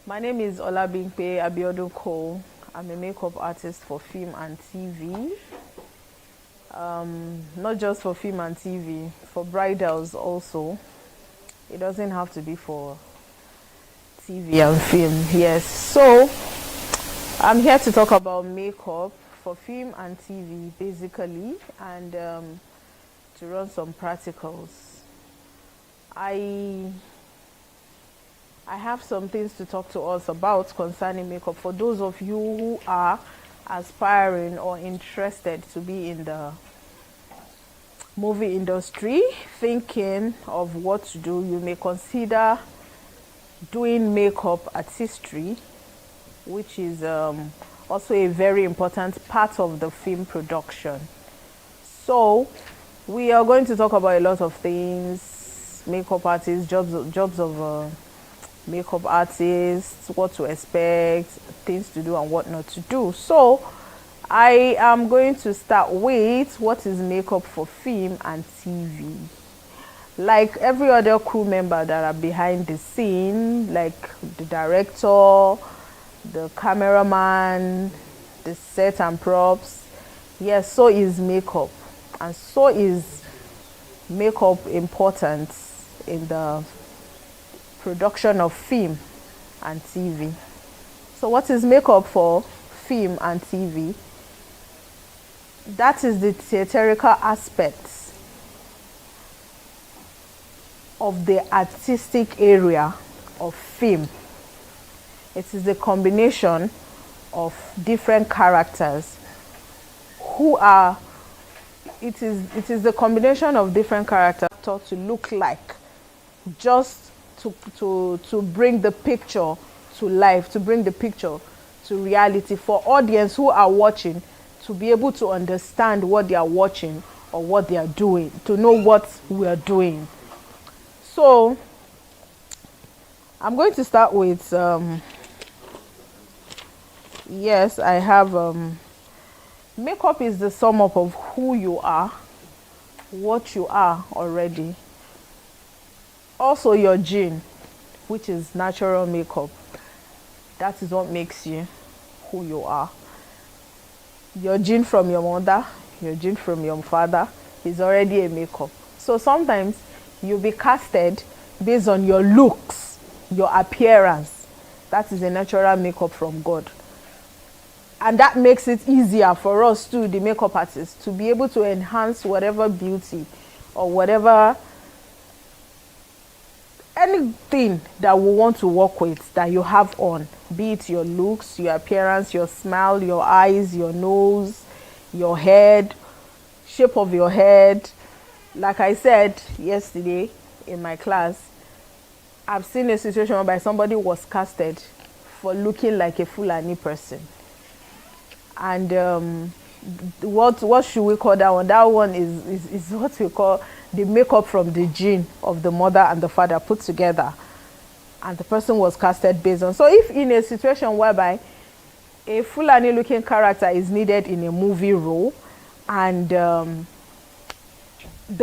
My name is Olabimpe Abiodun Cole. I'm a makeup artist for film and TV. Not just for film and TV, for bridals also. It doesn't have to be for TV and film. Yes, so I'm here to talk about makeup for film and TV basically, and to run some practicals. I have some things to talk to us about concerning makeup for those of you who are aspiring or interested to be in the movie industry, thinking of what to do. You may consider doing makeup artistry, which is also a very important part of the film production. So we are going to talk about a lot of things: makeup artists, jobs of makeup artists, what to expect, things to do and what not to do. So I am going to start with what is makeup for film and TV. Like every other crew member that are behind the scene, like the director, the cameraman, the set and props, yes, so is makeup, and so is makeup important in the production of film and TV. So what is makeup for film and TV? That is the theatrical aspects of the artistic area of film. It is the combination of different characters it is the combination of different characters to look like, just to bring the picture to life, to bring the picture to reality, for audience who are watching to be able to understand what they are watching or what they are doing, to know what we are doing. So I'm going to start with yes, I have makeup is the sum up of who you are, what you are already, also your gene, which is natural makeup. That is what makes you who you are. Your gene from your mother, your gene from your father is already a makeup. So sometimes you'll be casted based on your looks, your appearance. That is a natural makeup from God. And that makes it easier for us too, the makeup artists, to be able to enhance whatever beauty or whatever, anything that we want to work with that you have on, be it your looks, your appearance, your smile, your eyes, your nose, your head, shape of your head. Like I said yesterday in my class, I've seen a situation whereby somebody was casted for looking like a Fulani person. And what should we call that one? That one is what we call the makeup from the gene of the mother and the father put together, and the person was casted based on. So if in a situation whereby a Fulani looking character is needed in a movie role, and the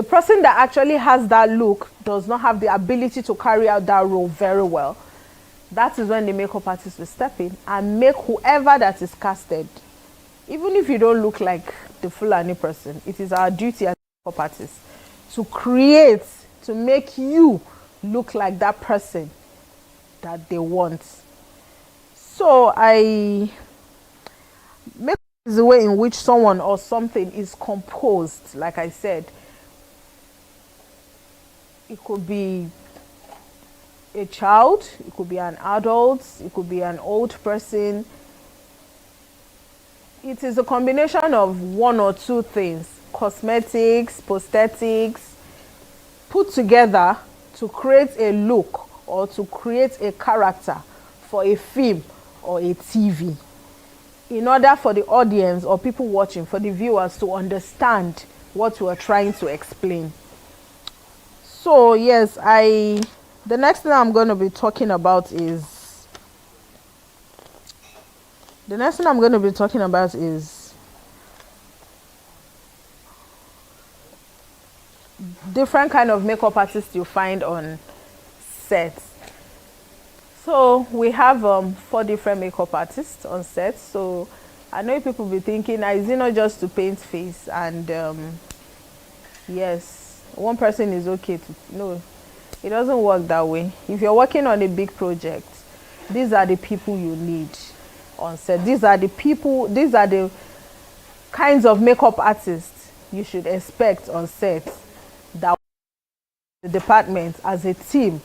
person that actually has that look does not have the ability to carry out that role very well, that is when the makeup artist will step in and make whoever that is casted, even if you don't look like the Fulani person, it is our duty as makeup artists to create, to make you look like that person that they want. So makeup is the way in which someone or something is composed. Like I said, it could be a child, it could be an adult, it could be an old person. It is a combination of one or two things: cosmetics, prosthetics, put together to create a look or to create a character for a film or a TV, in order for the audience or people watching, for the viewers to understand what we are trying to explain. So yes, the next thing I'm going to be talking about is different kind of makeup artists you find on sets. So we have 4 different makeup artists on set. So I know people be thinking, is it not just to paint face? And yes, one person is okay to, no, it doesn't work that way. If you're working on a big project, these are the people you need on set. These are the people, these are the kinds of makeup artists you should expect on set, that the department as a team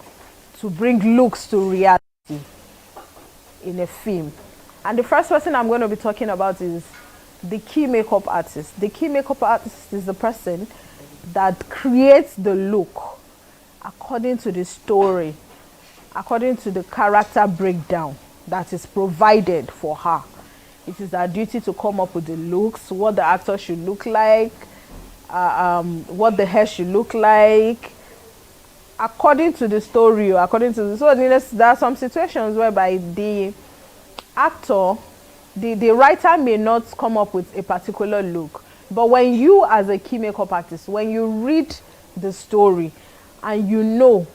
to bring looks to reality in a film. And the first person I'm going to be talking about is the key makeup artist. The key makeup artist is the person that creates the look according to the story, according to the character breakdown that is provided for her. It is her duty to come up with the looks, what the actor should look like, what the hair should look like, according to the story, or according to the, so there are some situations whereby the actor, the writer may not come up with a particular look, but when you as a key makeup artist, when you read the story and you know,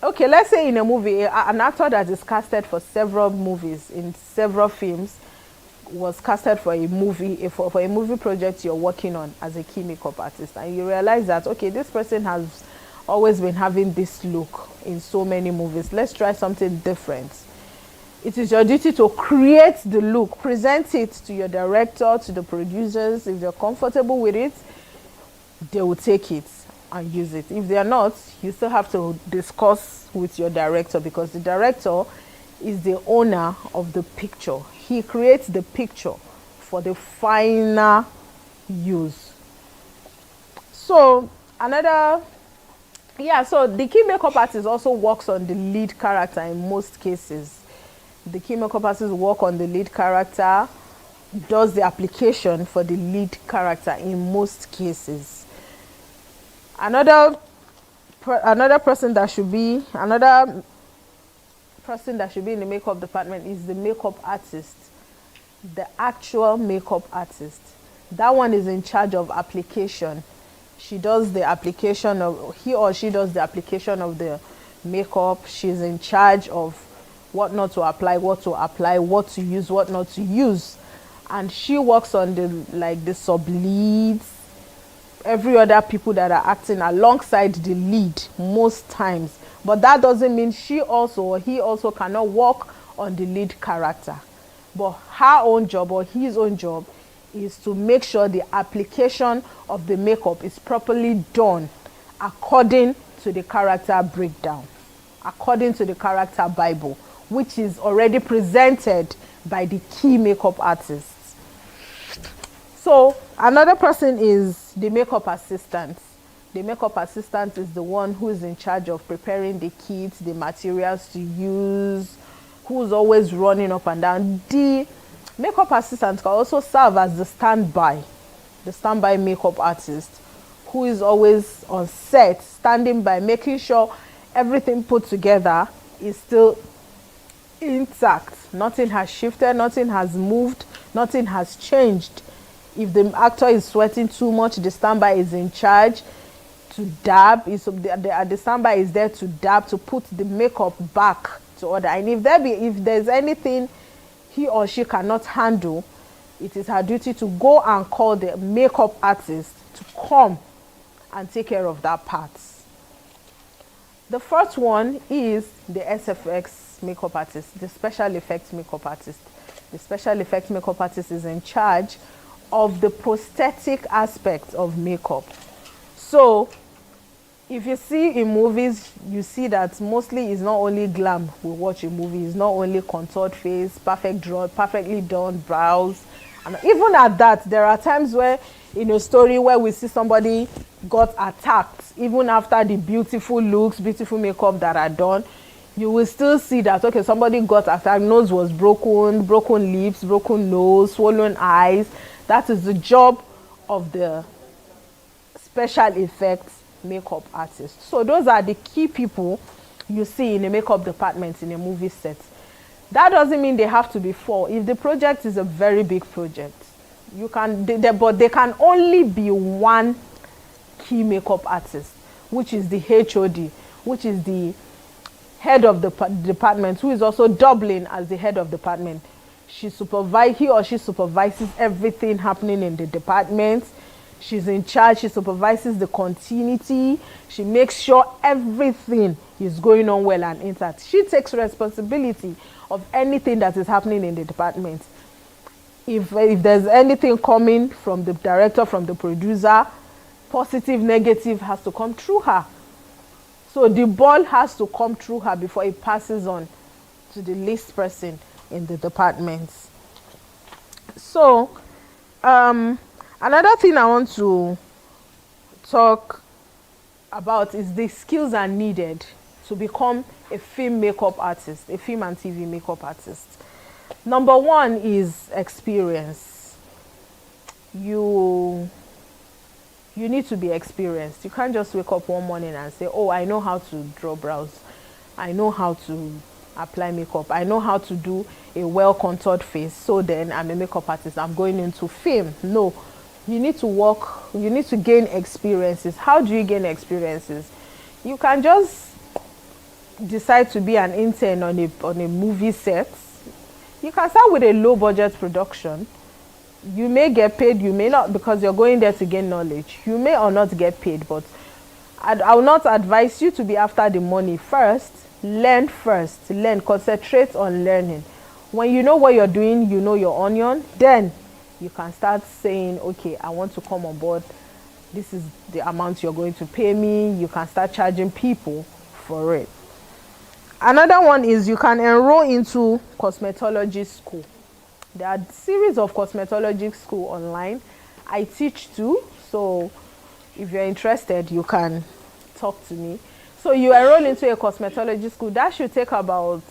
okay, let's say in a movie, an actor that is casted for several movies, in several films, was casted for a movie, for a movie project you're working on as a key makeup artist, and you realize that, okay, this person has always been having this look in so many movies, let's try something different. It is your duty to create the look, present it to your director, to the producers. If they're comfortable with it, they will take it and use it. If they're not, you still have to discuss with your director, because the director is the owner of the picture. He creates the picture for the final use. So so the key makeup artist also works on the lead character in most cases. The key makeup artist work on the lead character, does the application for the lead character in most cases. Another person that should be in the makeup department is the makeup artist, the actual makeup artist. That one is in charge of application. He or she does the application of the makeup. She's in charge of what not to apply, what to use, what not to use. And she works on the sub leads, every other people that are acting alongside the lead most times. But that doesn't mean he also cannot work on the lead character. But her own job or his own job is to make sure the application of the makeup is properly done according to the character breakdown, according to the character Bible, which is already presented by the key makeup artists. So another person is the makeup assistant. The makeup assistant is the one who is in charge of preparing the kits, the materials to use, who's always running up and down. The makeup assistant can also serve as the standby makeup artist, who is always on set, standing by, making sure everything put together is still intact. Nothing has shifted, nothing has moved, nothing has changed. If the actor is sweating too much, the standby is in charge to dab. The standby is there to dab, to put the makeup back to order. And if there's anything he or she cannot handle, it is her duty to go and call the makeup artist to come and take care of that part. The first one is the SFX makeup artist, the special effects makeup artist. The special effects makeup artist is in charge of the prosthetic aspect of makeup. So if you see in movies, you see that mostly it's not only glam we watch a movie, it's not only contoured face, perfectly done brows. And even at that, there are times where in a story where we see somebody got attacked, even after the beautiful looks, beautiful makeup that are done, you will still see that, okay, somebody got attacked, nose was broken lips, broken nose, swollen eyes. That is the job of the special effects makeup artist. So those are the key people you see in a makeup department in a movie set. That doesn't mean they have to be 4. If the project is a very big project, but they can only be 1 key makeup artist, which is the HOD, which is the head of the department, who is also doubling as the head of department. He or she supervises everything happening in the department. She's in charge. She supervises the continuity. She makes sure everything is going on well and intact. She takes responsibility of anything that is happening in the department. If there's anything coming from the director, from the producer, positive, negative, has to come through her. So the ball has to come through her before it passes on to the least person in the department. So another thing I want to talk about is the skills are needed to become a film makeup artist, a film and TV makeup artist. Number one is experience. You need to be experienced. You can't just wake up one morning and say, oh, I know how to draw brows. I know how to apply makeup. I know how to do a well-contoured face. So then I'm a makeup artist. I'm going into film. No, you need to work. You need to gain experiences. How do you gain experiences? You can just decide to be an intern on a movie set. You can start with a low-budget production. You may get paid, you may not, because you're going there to gain knowledge. You may or not get paid, but I will not advise you to be after the money first. Learn first. Learn. Concentrate on learning. When you know what you're doing, you know your onion, then you can start saying, okay, I want to come on board. This is the amount you're going to pay me. You can start charging people for it. Another one is you can enroll into cosmetology school. There are a series of cosmetology school online. I teach too, so if you're interested, you can talk to me. So you enroll into a cosmetology school. That should take about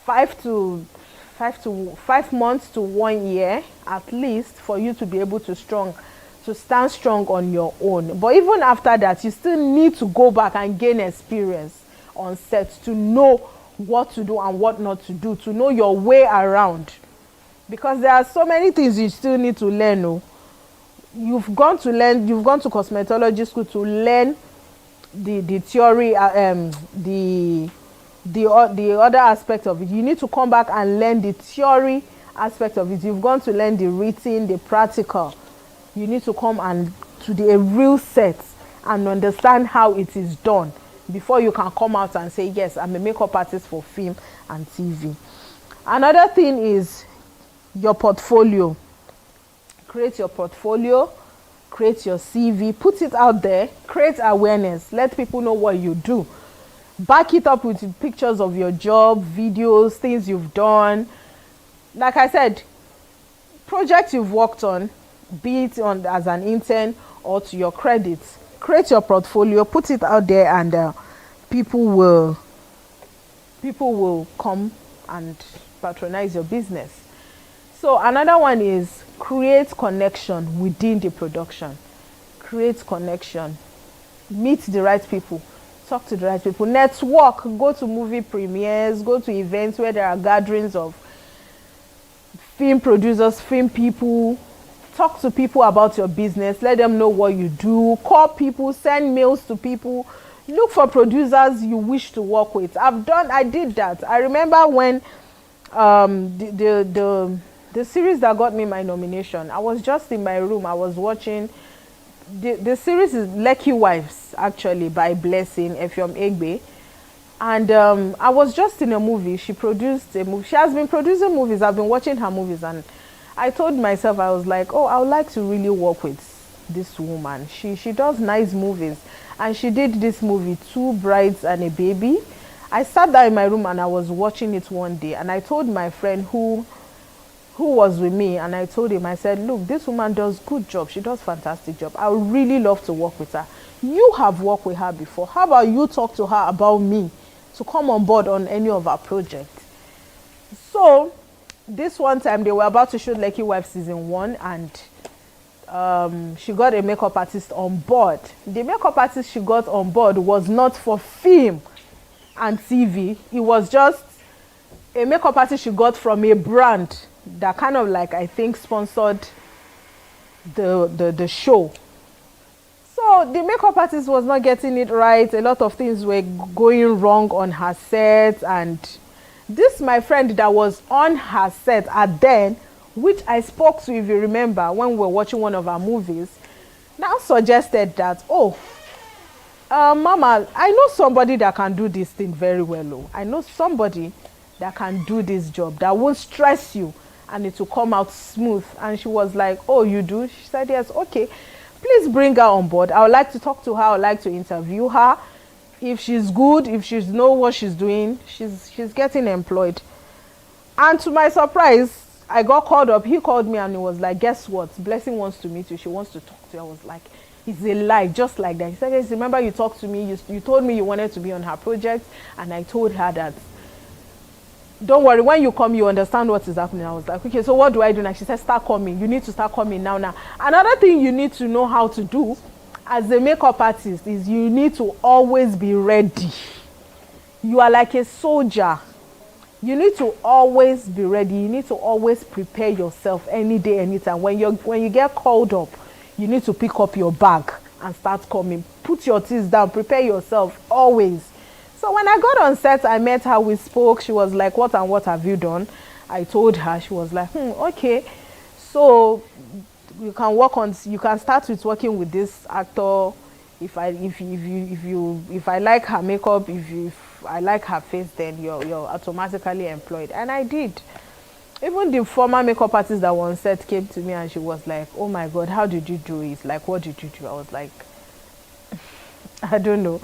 5 months to 1 year at least for you to be able to stand strong on your own. But even after that, you still need to go back and gain experience on set to know what to do and what not to do, to know your way around, because there are so many things you still need to learn. Oh, you've gone to cosmetology school to learn the theory, the other aspect of it. You need to come back and learn the theory aspect of it. You've gone to learn the written, the practical. You need to come and to a real set and understand how it is done before you can come out and say, yes, I'm a makeup artist for film and TV. Another thing is your portfolio. Create your portfolio, create your CV, put it out there, create awareness, let people know what you do. Back it up with pictures of your job, videos, things you've done. Like I said, projects you've worked on, be it as an intern or to your credits. Create your portfolio, put it out there, and people will come and patronize your business. So another one is create connection within the production. Create connection. Meet the right people. Talk to the right people. Network. Go to movie premieres. Go to events where there are gatherings of film producers, film people. Talk to people about your business. Let them know what you do. Call people. Send mails to people. Look for producers you wish to work with. I did that. I remember when the series that got me my nomination, I was just in my room. I was watching. The series is Lucky Wives, actually, by Blessing Effiong Egbe. And I was just in a movie. She produced a movie. She has been producing movies. I've been watching her movies. And I told myself, I was like, oh, I would like to really work with this woman. She does nice movies. And she did this movie, Two Brides and a Baby. I sat there in my room and I was watching it one day. And I told my friend who was with me, and I told him, I said, look, this woman does good job. She does fantastic job. I would really love to work with her. You have worked with her before. How about you talk to her about me to come on board on any of our projects? So this one time they were about to shoot Lucky Wife season 1, and she got a makeup artist on board. The makeup artist she got on board was not for film and TV. It was just a makeup artist she got from a brand that kind of, like, I think, sponsored the show. So So the makeup artist was not getting it right. A lot of things were going wrong on her set, and this my friend that was on her set at then, which I spoke to, if you remember, when we were watching one of our movies, now suggested that, oh, Mama, I know somebody that can do this thing very well. Oh. I know somebody that can do this job that won't stress you and it will come out smooth. And she was like, oh, you do? She said, yes, okay. Please bring her on board. I would like to talk to her. I would like to interview her. If she's good, if she knows what she's doing, she's getting employed. And to my surprise, I got called up. He called me and he was like, guess what? Blessing wants to meet you. She wants to talk to you. I was like, it's a lie, just like that. He said, yes, remember you talked to me. You told me you wanted to be on her project. And I told her that, don't worry, when you come, you understand what is happening. I was like, okay, so what do I do now? She said, start coming. You need to start coming now. Another thing you need to know how to do as a makeup artist is you need to always be ready. You are like a soldier. You need to always be ready. You need to always prepare yourself any day, anytime. When you get called up, you need to pick up your bag and start coming. Put your things down. Prepare yourself always. So when I got on set, I met her. We spoke. She was like, what and what have you done? I told her. She was like, okay. So you can work on. You can start with working with this actor. If I like her makeup, if I like her face, then you're automatically employed. And I did. Even the former makeup artist that was on set came to me and she was like, oh my God, how did you do it? Like, what did you do? I was like, I don't know.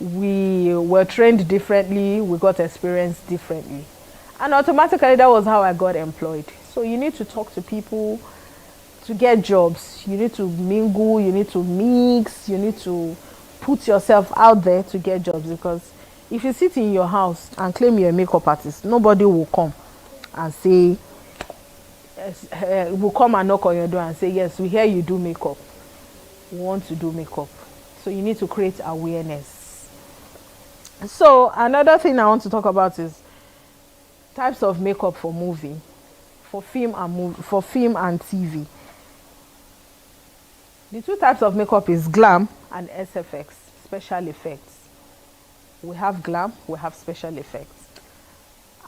We were trained differently. We got experience differently. And automatically, that was how I got employed. So you need to talk to people to get jobs. You need to mingle. You need to mix. You need to put yourself out there to get jobs. Because if you sit in your house and claim you're a makeup artist, nobody will come and say, will come and knock on your door and say, yes, we hear you do makeup. We want to do makeup. So you need to create awareness. So another thing I want to talk about is types of makeup for movie, for film and TV. The two types of makeup is glam and SFX, special effects. We have glam, we have special effects.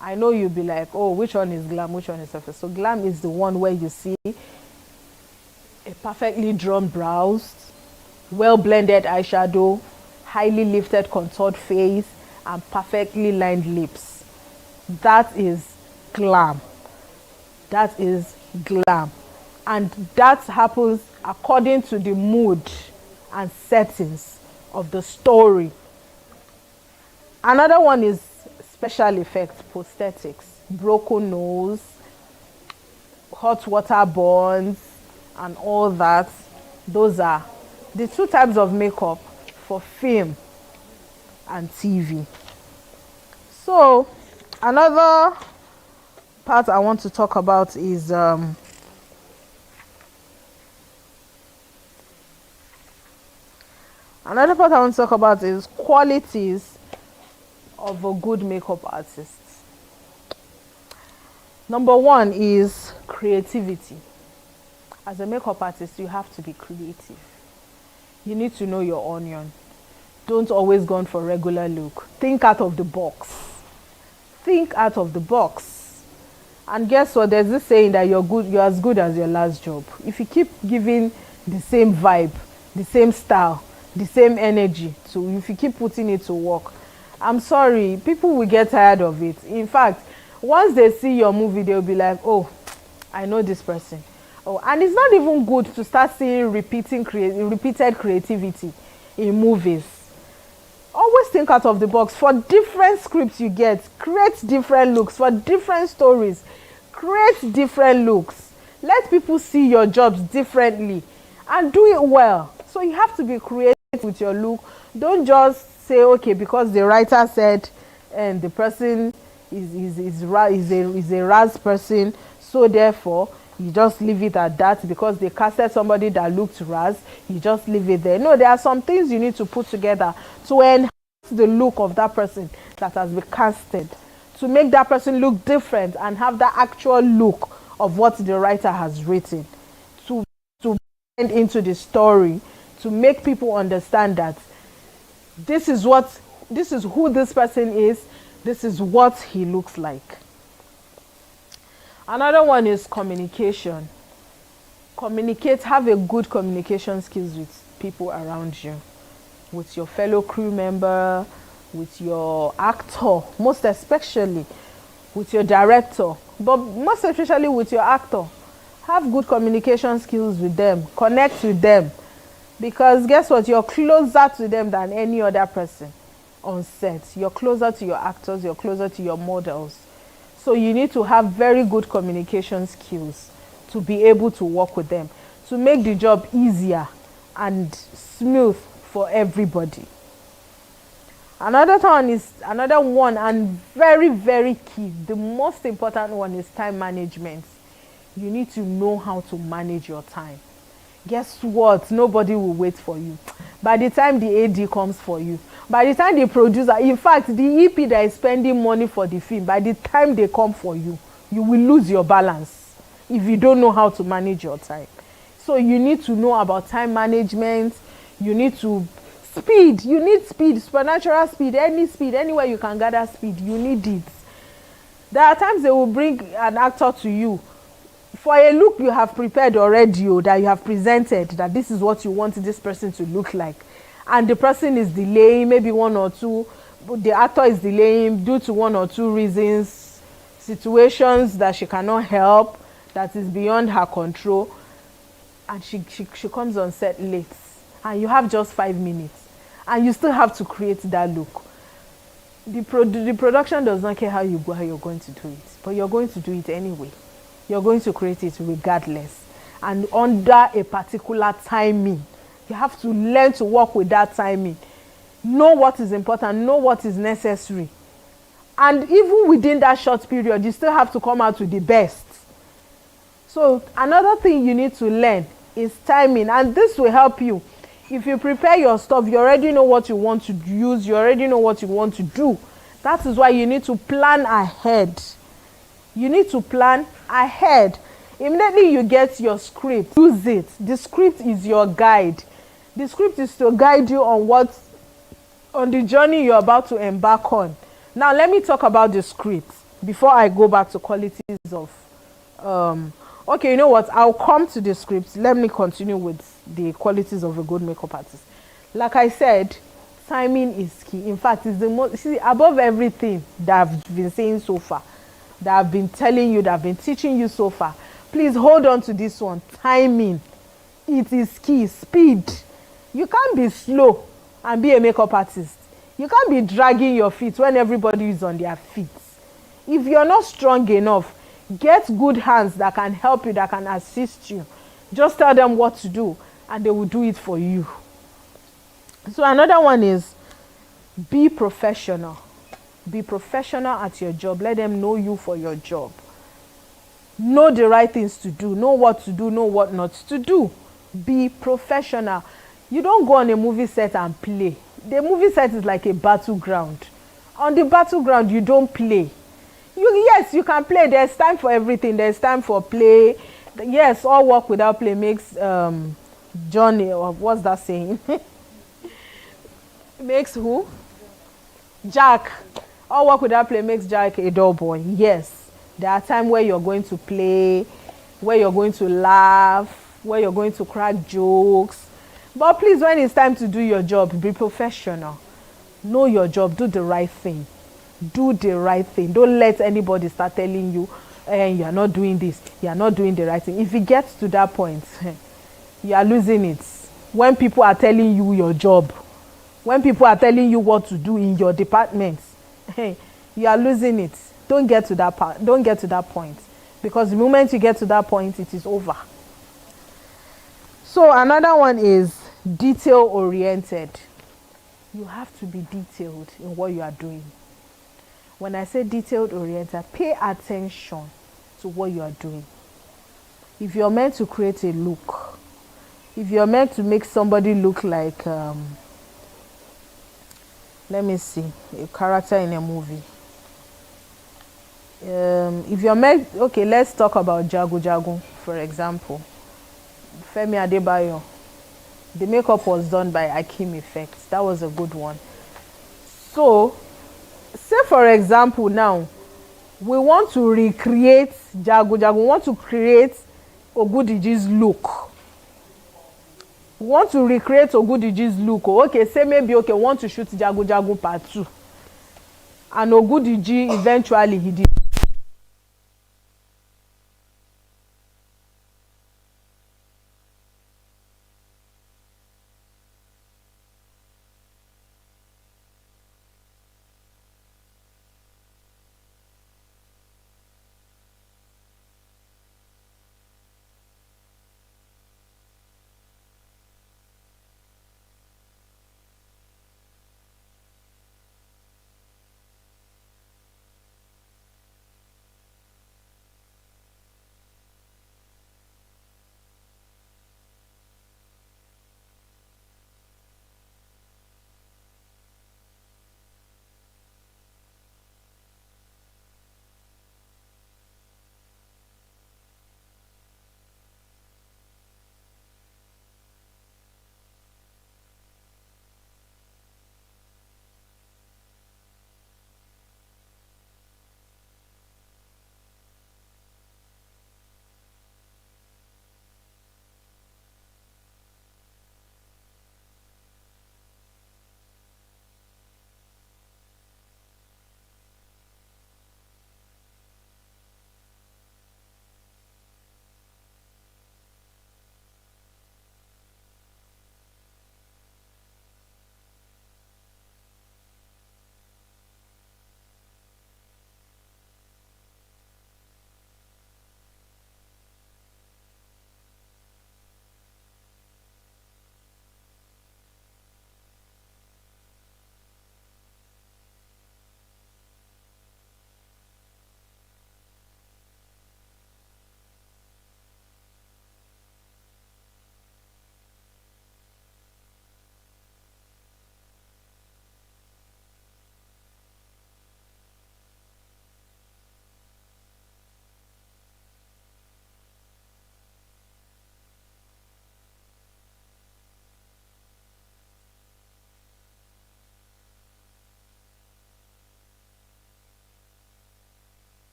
I know you'll be like, oh, which one is glam, which one is SFX? So glam is the one where you see a perfectly drawn brows, well-blended eyeshadow, highly lifted contoured face, and perfectly lined lips. That is glam. That is glam. And that happens according to the mood and settings of the story. Another one is special effects, prosthetics, broken nose, hot water burns, and all that. Those are the two types of makeup for film and TV. So another part I want to talk about is qualities of a good makeup artist. Number one is creativity. As a makeup artist, you have to be creative. You need to know your onion. Don't always go for regular look. Think out of the box. Think out of the box. And guess what? There's this saying that you're as good as your last job. If you keep giving the same vibe, the same style, the same energy, so if you keep putting it to work, I'm sorry, people will get tired of it. In fact, once they see your movie, they'll be like, oh, I know this person. Oh, and it's not even good to start seeing repeated creativity in movies. Always think out of the box. For different scripts you get, create different looks. For different stories, create different looks. Let people see your jobs differently and do it well. So you have to be creative with your look. Don't just say, okay, because the writer said and the person is a Raz person, so therefore you just leave it at that. Because they casted somebody that looked Raz, you just leave it there. No, there are some things you need to put together to enhance the look of that person that has been casted, to make that person look different and have that actual look of what the writer has written, to blend into the story, to make people understand that this is who this person is, this is what he looks like. Another one is communication. Communicate, have a good communication skills with people around you, with your fellow crew member, with your actor, most especially with your director, but most especially with your actor. Have good communication skills with them, connect with them, because guess what, you're closer to them than any other person on set. You're closer to your actors, you're closer to your models. So you need to have very good communication skills to be able to work with them, to make the job easier and smooth for everybody. Another one and very, very key, the most important one is time management. You need to know how to manage your time. Guess what? Nobody will wait for you. By the time the AD comes for you, by the time the producer, in fact, the EP that is spending money for the film, by the time they come for you, you will lose your balance if you don't know how to manage your time. So you need to know about time management. You need to speed. You need speed, supernatural speed, anywhere you can gather speed, you need it. There are times they will bring an actor to you for a look you have prepared already, or that you have presented, that this is what you want this person to look like, and the person is delaying, maybe one or two, the actor is delaying due to one or two reasons, situations that she cannot help, that is beyond her control, and she comes on set late, and you have just 5 minutes, and you still have to create that look. The production does not care how you're going to do it, but you're going to do it anyway. You're going to create it regardless, and under a particular timing. You have to learn to work with that timing. Know what is important, know what is necessary, and even within that short period, you still have to come out with the best. So another thing you need to learn is timing, and this will help you. If you prepare your stuff, you already know what you want to use, you already know what you want to do. That is why you need to plan ahead. You need to plan ahead. Immediately you get your script, use it. The script is your guide. The script is to guide you on the journey you're about to embark on. Now let me talk about the script before I go back to qualities of okay, you know what, I'll come to the script. Let me continue with the qualities of a good makeup artist. Like I said, timing is key. In fact, it's the most, above everything that I've been saying so far, that I've been telling you, that I've been teaching you so far, please hold on to this one. Timing, it is key. Speed. You can't be slow and be a makeup artist. You can't be dragging your feet when everybody is on their feet. If you're not strong enough, get good hands that can help you, that can assist you. Just tell them what to do and they will do it for you. So another one is be professional. Be professional at your job. Let them know you for your job. Know the right things to do. Know what to do. Know what not to do. Be professional. You don't go on a movie set and play. The movie set is like a battleground. On the battleground, you don't play. Yes, you can play. There's time for everything. There's time for play. Yes, all work without play makes Johnny, or what's that saying? Makes who? Jack. All work without play makes Jack a dull boy. Yes, there are times where you're going to play, where you're going to laugh, where you're going to crack jokes. But please, when it's time to do your job, be professional. Know your job. Do the right thing. Do the right thing. Don't let anybody start telling you, you are not doing this, you are not doing the right thing. If it gets to that point, you are losing it. When people are telling you your job, when people are telling you what to do in your department, you are losing it. Don't get to that part. Don't get to that point, because the moment you get to that point, it is over. So another one is detail oriented. You have to be detailed in what you are doing. When I say detailed oriented, pay attention to what you are doing. If you're meant to create a look, if you're meant to make somebody look like, let me see, a character in a movie. If you're meant, okay, let's talk about Jago Jago, for example. Femi Adebayo. The makeup was done by Akim Effects. That was a good one. So, say for example now, we want to recreate Jago. We want to create Ogudiji's look. We want to recreate Ogudiji's look. Okay, say maybe okay, want to shoot Jago part 2. And Ogudiji eventually he did.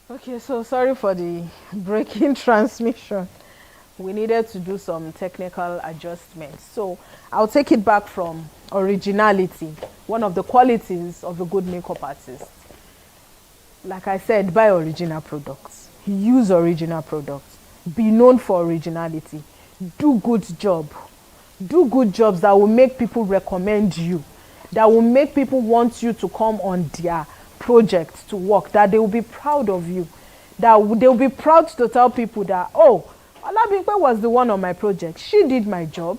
Okay, so sorry for the breaking transmission. We needed to do some technical adjustments. So I'll take it back from originality, one of the qualities of a good makeup artist. Like I said, buy original products. Use original products. Be known for originality. Do good job. Do good jobs that will make people recommend you, that will make people want you to come on their projects to work, that they will be proud of you, that they will be proud to tell people that, oh, Olabimpe was the one on my project. She did my job.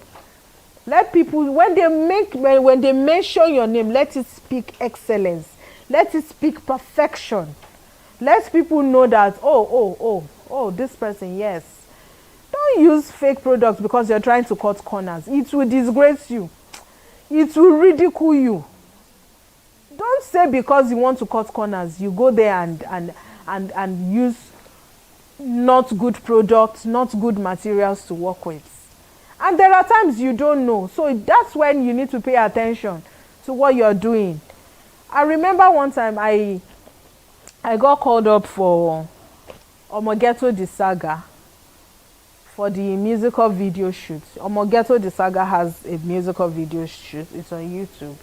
Let people, when they mention your name, let it speak excellence. Let it speak perfection. Let people know that, oh, this person, yes. Don't use fake products because you're trying to cut corners. It will disgrace you. It will ridicule you. don't say because you want to cut corners, you go there and use not good products, not good materials to work with. And there are times you don't know. So that's when you need to pay attention to what you're doing. I remember one time I got called up for Omogeto the Saga for the musical video shoot. Omogeto the Saga has a musical video shoot. It's on YouTube.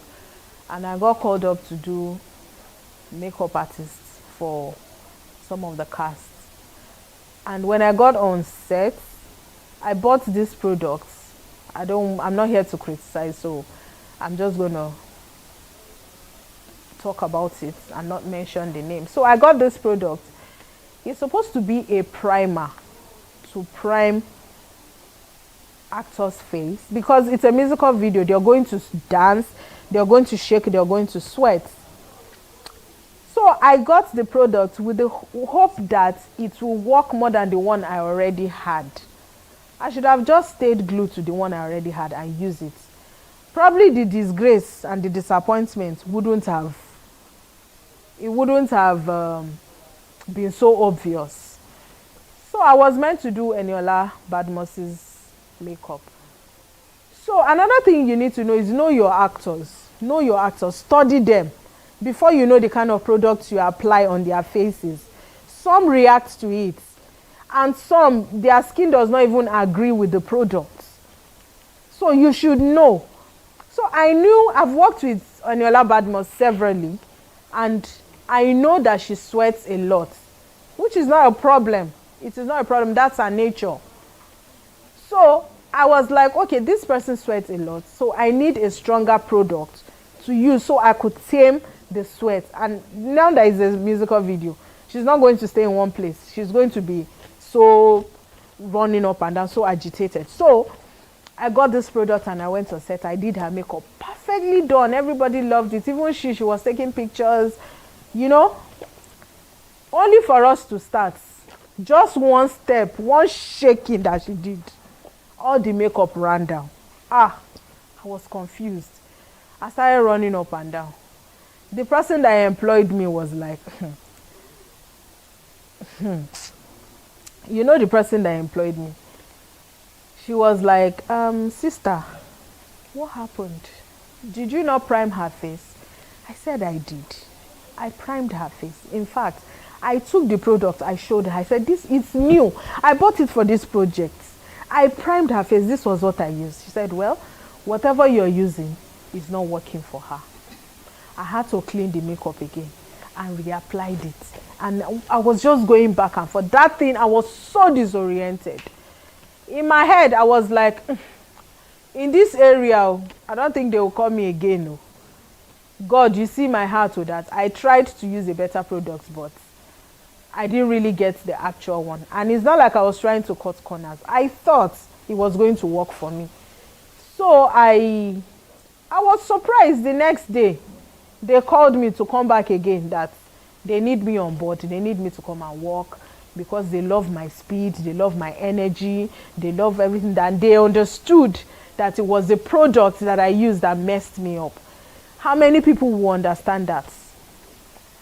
And I got called up to do makeup artists for some of the cast. And when I got on set, I bought these products. I'm not here to criticize, so I'm just gonna talk about it and not mention the name. So I got this product. It's supposed to be a primer to prime actor's face, because it's a musical video. They're going to dance, they're going to shake, they're going to sweat. So I got the product with the hope that it will work more than the one I already had. I should have just stayed glued to the one I already had and used it. Probably the disgrace and the disappointment wouldn't have been so obvious. So I was meant to do Eniola Badmus's makeup. So another thing you need to know is know your actors. Know your actors. Study them before you know the kind of products you apply on their faces. Some react to it, and some, their skin does not even agree with the product. So you should know. So I knew, I've worked with Eniola Badmus severally, and I know that she sweats a lot, which is not a problem. It is not a problem. That's her nature. So I was like, okay, this person sweats a lot, so I need a stronger product to use so I could tame the sweat. And now there is a musical video, she's not going to stay in one place. She's going to be so running up and down, so agitated. So I got this product and I went on set. I did her makeup, perfectly done. Everybody loved it. Even she was taking pictures, you know. Only for us to start, just one step, one shaking that she did, all the makeup ran down. I was confused. I started running up and down. The person that employed me was like, you know, the person that employed me, she was like, sister, what happened? Did you not prime her face? I said I did. I primed her face. In fact, I took the product, I showed her. I said, this is new. I bought it for this project. I primed her face. This was what I used. She said, well, whatever you're using is not working for her. I had to clean the makeup again and reapplied it. And I was just going back and forth. That thing, I was so disoriented. In my head, I was like, in this area, I don't think they will call me again. No. God, you see my heart with that. I tried to use a better product, but I didn't really get the actual one. And it's not like I was trying to cut corners. I thought it was going to work for me. So I was surprised the next day. They called me to come back again, that they need me on board. They need me to come and work because they love my speed, they love my energy, they love everything. And they understood that it was the product that I used that messed me up. How many people will understand that?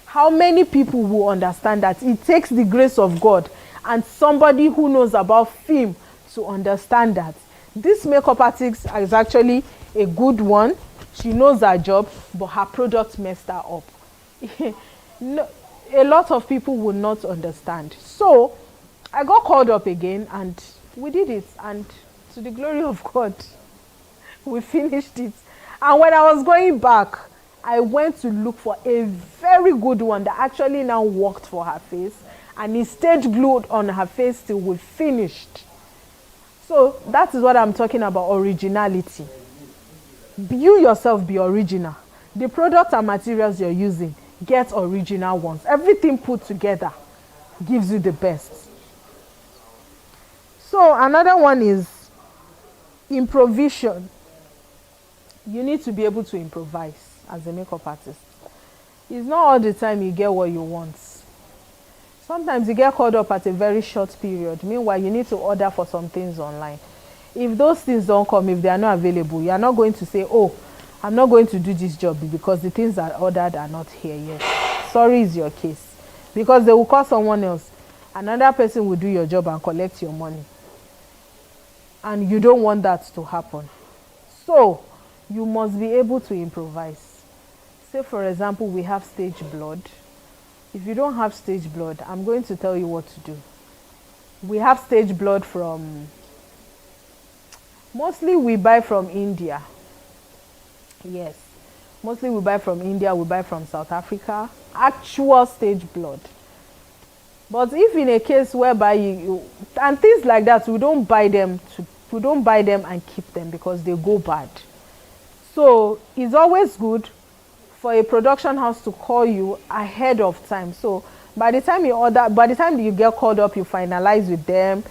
How many people will understand that it takes the grace of God and somebody who knows about film to understand that this makeup artist is actually a good one. She knows her job, but her product messed her up. No, a lot of people will not understand. So I got called up again and we did it. And to the glory of God, we finished it. And when I was going back, I went to look for a very good one that actually now worked for her face. And it stayed glued on her face till we finished. So that is what I'm talking about, originality. You yourself be original. The products and materials you're using, get original ones. Everything put together gives you the best. So another one is improvisation. You need to be able to improvise as a makeup artist. It's not all the time you get what you want. Sometimes you get called up at a very short period. Meanwhile, you need to order for some things online. If those things don't come, if they are not available, you are not going to say, oh, I'm not going to do this job because the things I ordered are not here yet. Sorry is your case. Because they will call someone else. Another person will do your job and collect your money. And you don't want that to happen. So, you must be able to improvise. Say, for example, we have stage blood. If you don't have stage blood, I'm going to tell you what to do. We have stage blood from, mostly we buy from India. Yes, mostly we buy from India, we buy from South Africa. Actual stage blood. But if in a case whereby you and things like that, we don't buy them and keep them because they go bad. So it's always good for a production house to call you ahead of time. So by the time you get called up, you finalize with them,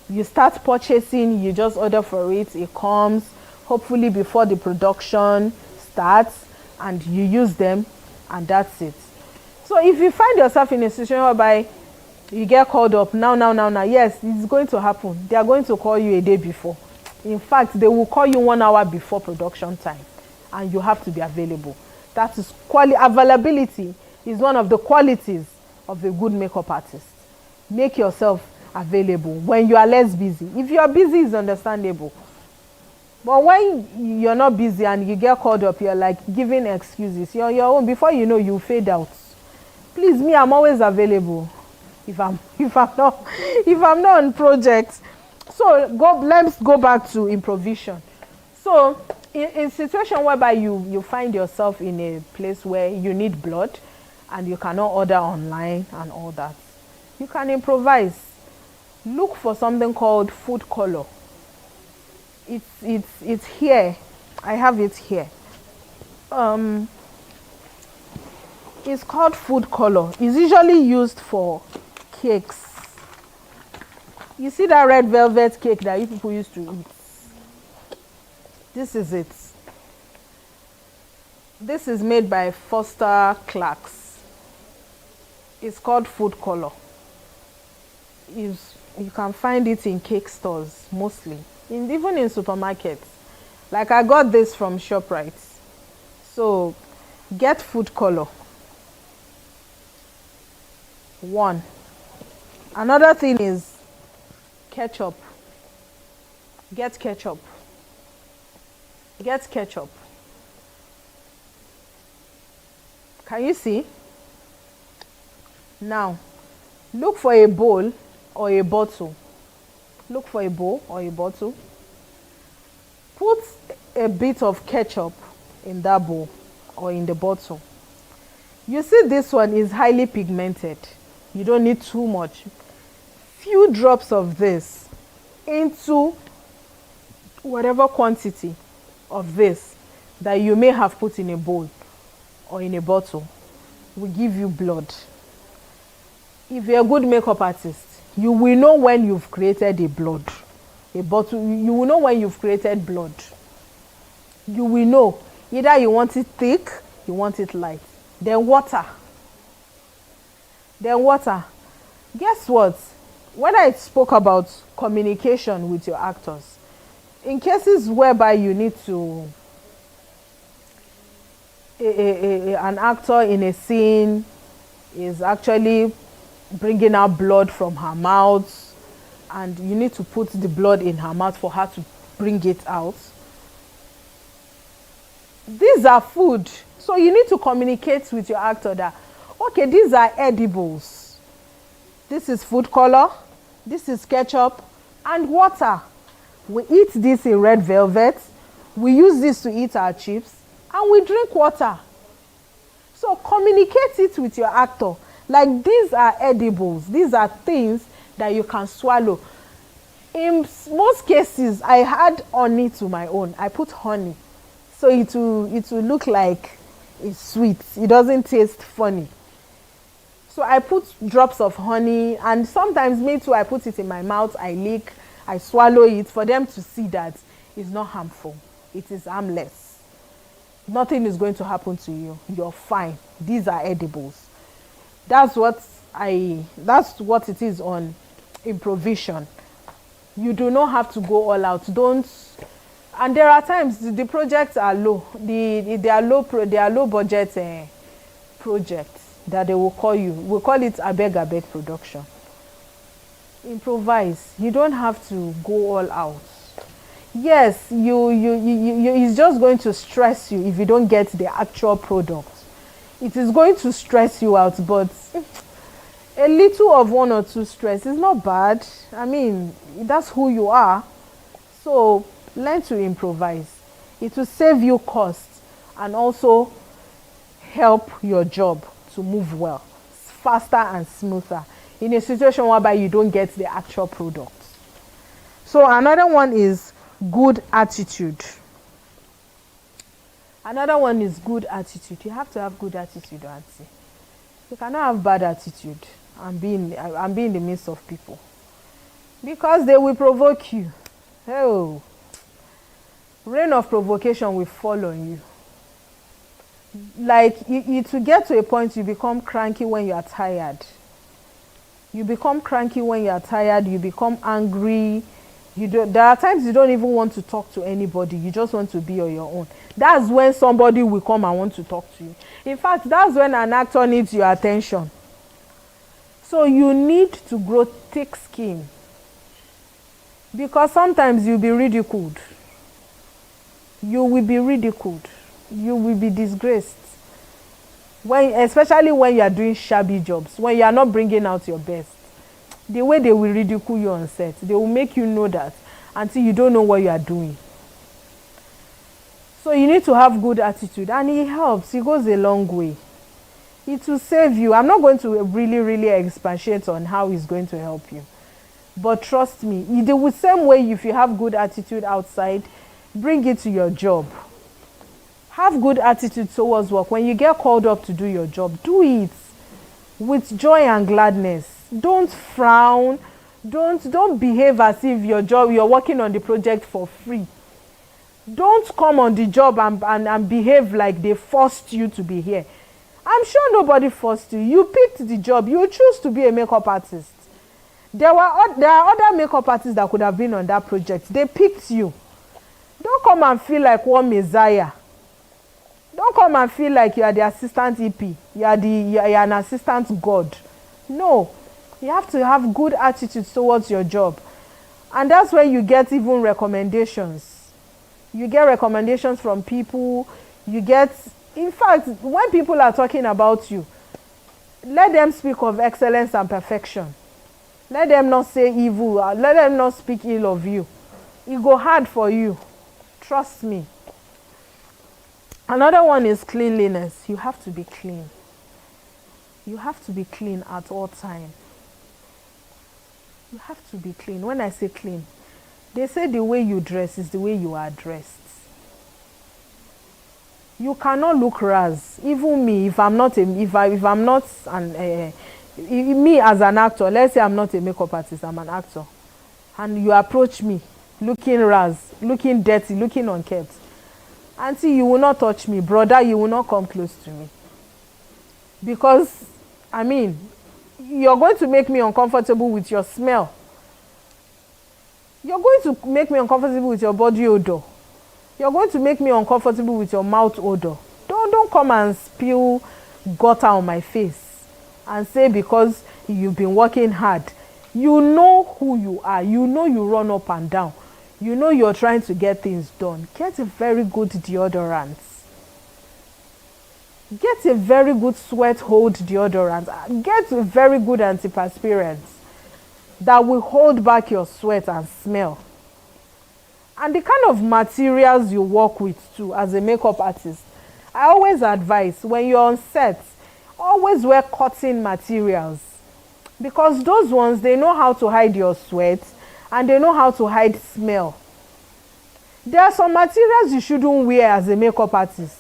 you start purchasing, you just order for it, it comes hopefully before the production starts, and you use them, and that's it. So if you find yourself in a situation whereby you get called up now, yes, it's going to happen. They are going to call you a day before. In fact, they will call you 1 hour before production time, and you have to be available. That is availability is one of the qualities of a good makeup artist. Make yourself available when you are less busy. If you are busy, it's understandable. But when you're not busy and you get called up, you're like giving excuses. You're on your own. Before you know, you fade out. Please, me, I'm always available. If I'm not on projects. So let's go back to improvisation. So in situation whereby you find yourself in a place where you need blood and you cannot order online and all that, you can improvise. Look for something called food color. It's here. I have it here. It's called food color. It's usually used for cakes. You see that red velvet cake that you people used to eat? This is it. This is made by Foster Clarks. It's called food color. You can find it in cake stores mostly, even in supermarkets. Like I got this from ShopRite. So get food color. 1. Another thing is ketchup. Get ketchup. Get ketchup. Can you see? Now, look for a bowl or a bottle. Look for a bowl or a bottle. Put a bit of ketchup in that bowl or in the bottle. You see this one is highly pigmented. You don't need too much. Few drops of this into whatever quantity of this that you may have put in a bowl or in a bottle will give you blood. If you're a good makeup artist, you will know when you've created a blood. A bottle, you will know when you've created blood. You will know. Either you want it thick, you want it light. Then water. Then water. Guess what? When I spoke about communication with your actors, in cases whereby you need to, an actor in a scene is actually bringing out blood from her mouth, and you need to put the blood in her mouth for her to bring it out. These are food. So you need to communicate with your actor that, okay, these are edibles. This is food color. This is ketchup and water. We eat this in red velvet. We use this to eat our chips, and we drink water. So communicate it with your actor. Like, these are edibles. These are things that you can swallow. In most cases, I add honey to my own. I put honey. So it will look like it's sweet. It doesn't taste funny. So I put drops of honey, and sometimes me too, I put it in my mouth, I lick, I swallow it for them to see that it's not harmful. It is harmless. Nothing is going to happen to you. You're fine. These are edibles. That's what it is on improvisation. You do not have to go all out. And there are times the projects are low. They are low budget projects that they will call you. We'll call it abeg production. Improvise. You don't have to go all out. Yes, it's just going to stress you if you don't get the actual product. It is going to stress you out, but a little of 1 or 2 stress is not bad. I mean, that's who you are. So learn to improvise. It will save you costs and also help your job to move well, faster and smoother in a situation whereby you don't get the actual product. So another one is good attitude. Another one is good attitude. You have to have good attitude, Auntie. You cannot have bad attitude and be in the midst of people, because they will provoke you. Oh, rain of provocation will fall on you. Like it will get to a point you become cranky when you are tired. You become cranky when you are tired. You become angry. There are times you don't even want to talk to anybody. You just want to be on your own. That's when somebody will come and want to talk to you. In fact, that's when an actor needs your attention. So you need to grow thick skin, because sometimes you'll be ridiculed. You will be ridiculed. You will be disgraced. Especially when you are doing shabby jobs, when you are not bringing out your best. The way they will ridicule you on set, they will make you know that until you don't know what you are doing. So you need to have good attitude, and it helps. It goes a long way. It will save you. I'm not going to really expatiate on how it's going to help you. But trust me, the same way if you have good attitude outside, bring it to your job. Have good attitude towards work. When you get called up to do your job, do it with joy and gladness. Don't frown. Don't behave as if you're working on the project for free. Don't come on the job and behave like they forced you to be here. I'm sure nobody forced you. You picked the job. You choose to be a makeup artist. There are other makeup artists that could have been on that project. They picked you. Don't come and feel like one messiah. Don't come and feel like you are the assistant EP. You are an assistant God. No. You have to have good attitude towards your job. And that's where you get even recommendations. You get recommendations from people. In fact, when people are talking about you, let them speak of excellence and perfection. Let them not say evil. Let them not speak ill of you. It go hard for you. Trust me. Another one is cleanliness. You have to be clean. You have to be clean at all times. You have to be clean. When I say clean, they say the way you dress is the way you are dressed. You cannot look ras. Even me, if I'm not me as an actor, let's say I'm not a makeup artist, I'm an actor, and you approach me looking ras, looking dirty, looking unkempt, auntie, you will not touch me. Brother, you will not come close to me. Because, I mean, you're going to make me uncomfortable with your smell. You're going to make me uncomfortable with your body odor. You're going to make me uncomfortable with your mouth odor. Don't come and spill gutter on my face and say because you've been working hard. You know who you are. You know you run up and down. You know you're trying to get things done. Get a very good deodorant. Get a very good sweat hold deodorant. Get a very good antiperspirant that will hold back your sweat and smell. And the kind of materials you work with too as a makeup artist. I always advise when you're on set, always wear cotton materials. Because those ones, they know how to hide your sweat and they know how to hide smell. There are some materials you shouldn't wear as a makeup artist.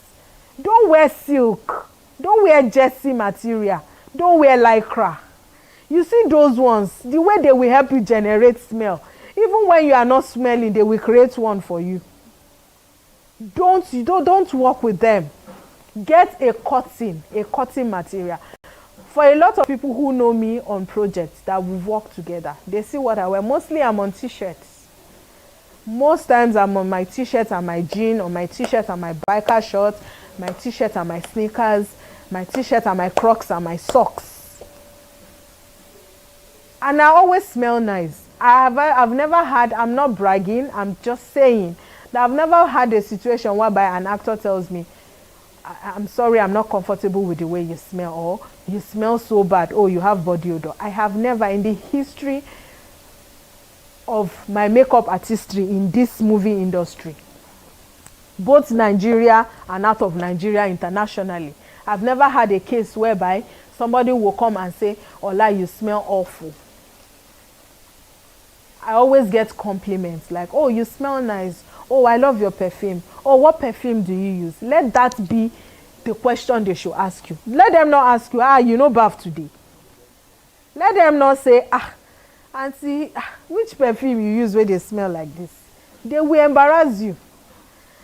Don't wear silk. Don't wear jersey material. Don't wear lycra. You see those ones, the way they will help you generate smell. Even when you are not smelling, they will create one for you. Don't work with them. Get a cotton material. For a lot of people who know me on projects that we work together, they see what I wear. Mostly I'm on t-shirts. Most times I'm on my t-shirt and my jean, or my t-shirt and my biker shorts, my t-shirt and my sneakers, my t-shirt and my Crocs and my socks. And I always smell nice. I've never had, I'm not bragging, I'm just saying that I've never had a situation whereby an actor tells me, I'm sorry, I'm not comfortable with the way you smell, or you smell so bad, oh, you have body odor. I have never, in the history of my makeup artistry in this movie industry, both Nigeria and out of Nigeria internationally, I've never had a case whereby somebody will come and say, Ola, you smell awful. I always get compliments like, oh, you smell nice. Oh, I love your perfume. Oh, what perfume do you use? Let that be the question they should ask you. Let them not ask you, you know bath today. Let them not say, auntie, which perfume you use when they smell like this? They will embarrass you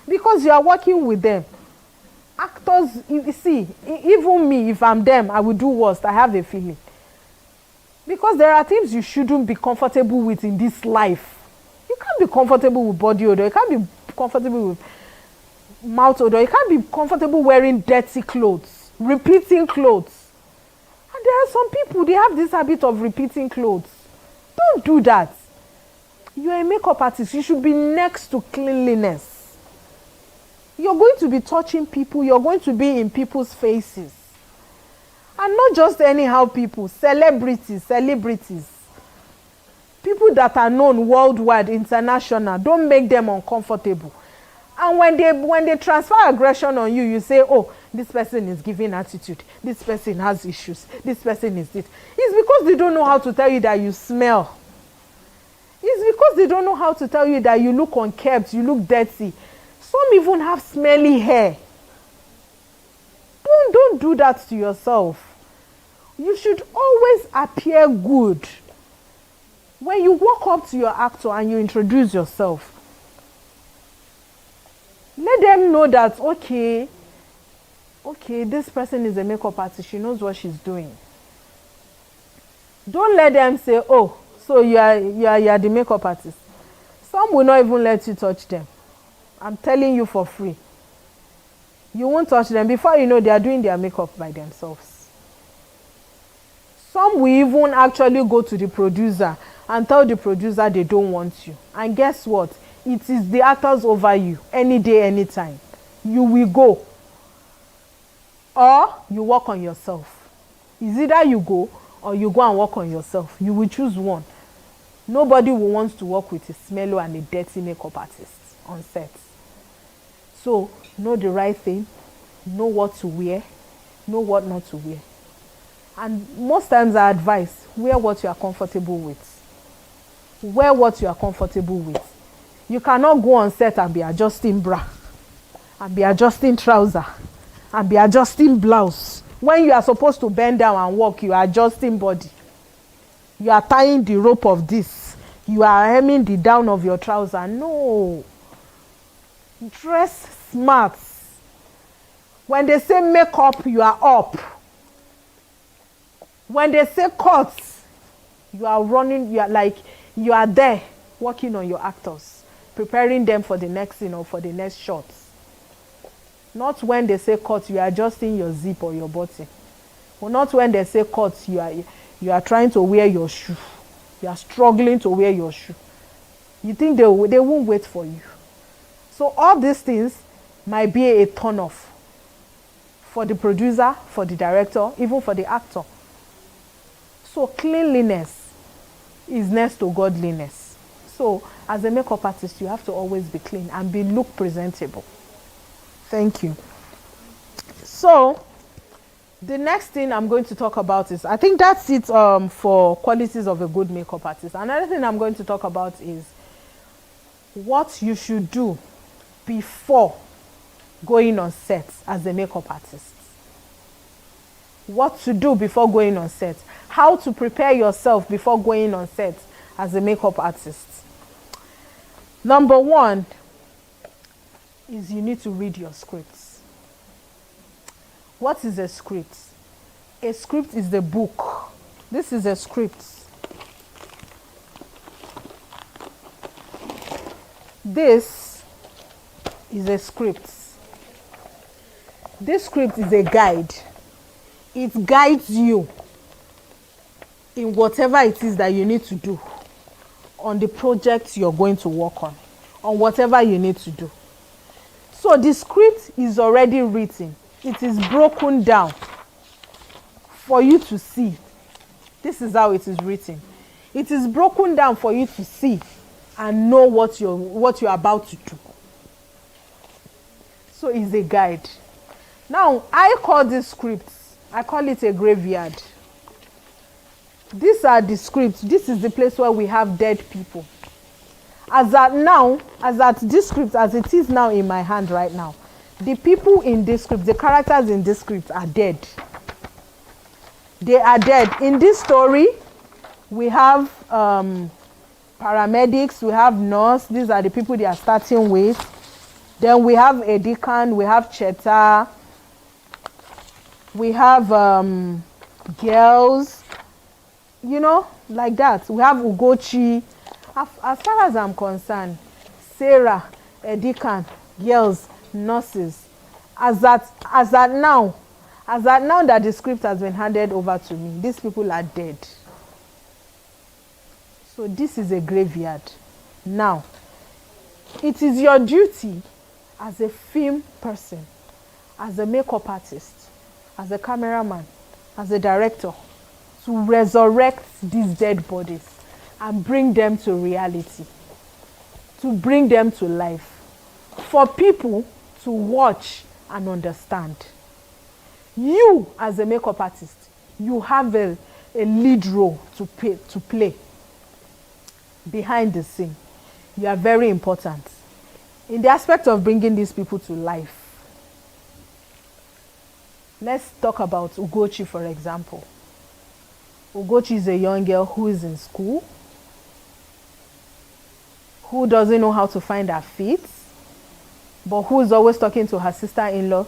because you are working with them. Actors, you see, even me, if I'm them, I will do worst. I have a feeling. Because there are things you shouldn't be comfortable with in this life. You can't be comfortable with body odor. You can't be comfortable with mouth odor. You can't be comfortable wearing dirty clothes, repeating clothes. And there are some people, they have this habit of repeating clothes. Don't do that. You're a makeup artist. You should be next to cleanliness. You're going to be touching people. You're going to be in people's faces. And not just anyhow people, celebrities. People that are known worldwide, international. Don't make them uncomfortable. And when they transfer aggression on you, you say, oh, this person is giving attitude. This person has issues. This person is this. It's because they don't know how to tell you that you smell. It's because they don't know how to tell you that you look unkempt, you look dirty. Some even have smelly hair. Don't do that to yourself. You should always appear good. When you walk up to your actor and you introduce yourself, let them know that, okay, this person is a makeup artist. She knows what she's doing. Don't let them say, oh, so you are the makeup artist. Some will not even let you touch them. I'm telling you for free. You won't touch them. Before you know, they are doing their makeup by themselves. Some will even actually go to the producer and tell the producer they don't want you. And guess what? It is the actors over you. Any day, anytime. You will go. Or you work on yourself. It's either you go or you go and work on yourself. You will choose one. Nobody will want to work with a smelly and a dirty makeup artist on set. So, know the right thing. Know what to wear. Know what not to wear. And most times I advise, wear what you are comfortable with. Wear what you are comfortable with. You cannot go on set and be adjusting bra, and be adjusting trouser, and be adjusting blouse. When you are supposed to bend down and walk, you are adjusting body. You are tying the rope of this. You are hemming the down of your trouser. No. Dress smart. When they say makeup, you are up. When they say cut, you are running, you are there working on your actors, preparing them for the next scene or for the next shot. Not when they say cut, you are adjusting your zip or your button. Or not when they say cut, you are trying to wear your shoe. You are struggling to wear your shoe. You think they won't wait for you. So all these things might be a turn off for the producer, for the director, even for the actor. So cleanliness is next to godliness. So as a makeup artist, you have to always be clean and look presentable. Thank you. So the next thing I'm going to talk about is, I think that's it for qualities of a good makeup artist. Another thing I'm going to talk about is what you should do before going on set as a makeup artist. What to do before going on set. How to prepare yourself before going on set as a makeup artist. Number one is you need to read your scripts. What is a script? A script is the book. This is a script. This is a script. This script is a guide. It guides you in whatever it is that you need to do on the project you're going to work on whatever you need to do. So the script is already written. It is broken down for you to see. This is how it is written. It is broken down for you to see and know what you're about to do. So it's a guide. Now, I call this script, I call it a graveyard. These are the scripts. This is the place where we have dead people. As at this script, as it is now in my hand right now, the people in this script, the characters in this script are dead. They are dead. In this story, we have paramedics, we have nurse. These are the people they are starting with. Then we have a deacon, we have Cheta, we have girls, you know, like that. We have Ugochi. As far as I'm concerned, Sarah, a deacon, girls, nurses. As at now that the script has been handed over to me, these people are dead. So this is a graveyard. Now, it is your duty as a film person, as a makeup artist, as a cameraman, as a director, to resurrect these dead bodies and bring them to reality, to bring them to life, for people to watch and understand. You, as a makeup artist, you have a lead role to play behind the scene. You are very important in the aspect of bringing these people to life. Let's talk about Ugochi, for example. Ugochi is a young girl who is in school, who doesn't know how to find her feet, but who is always talking to her sister-in-law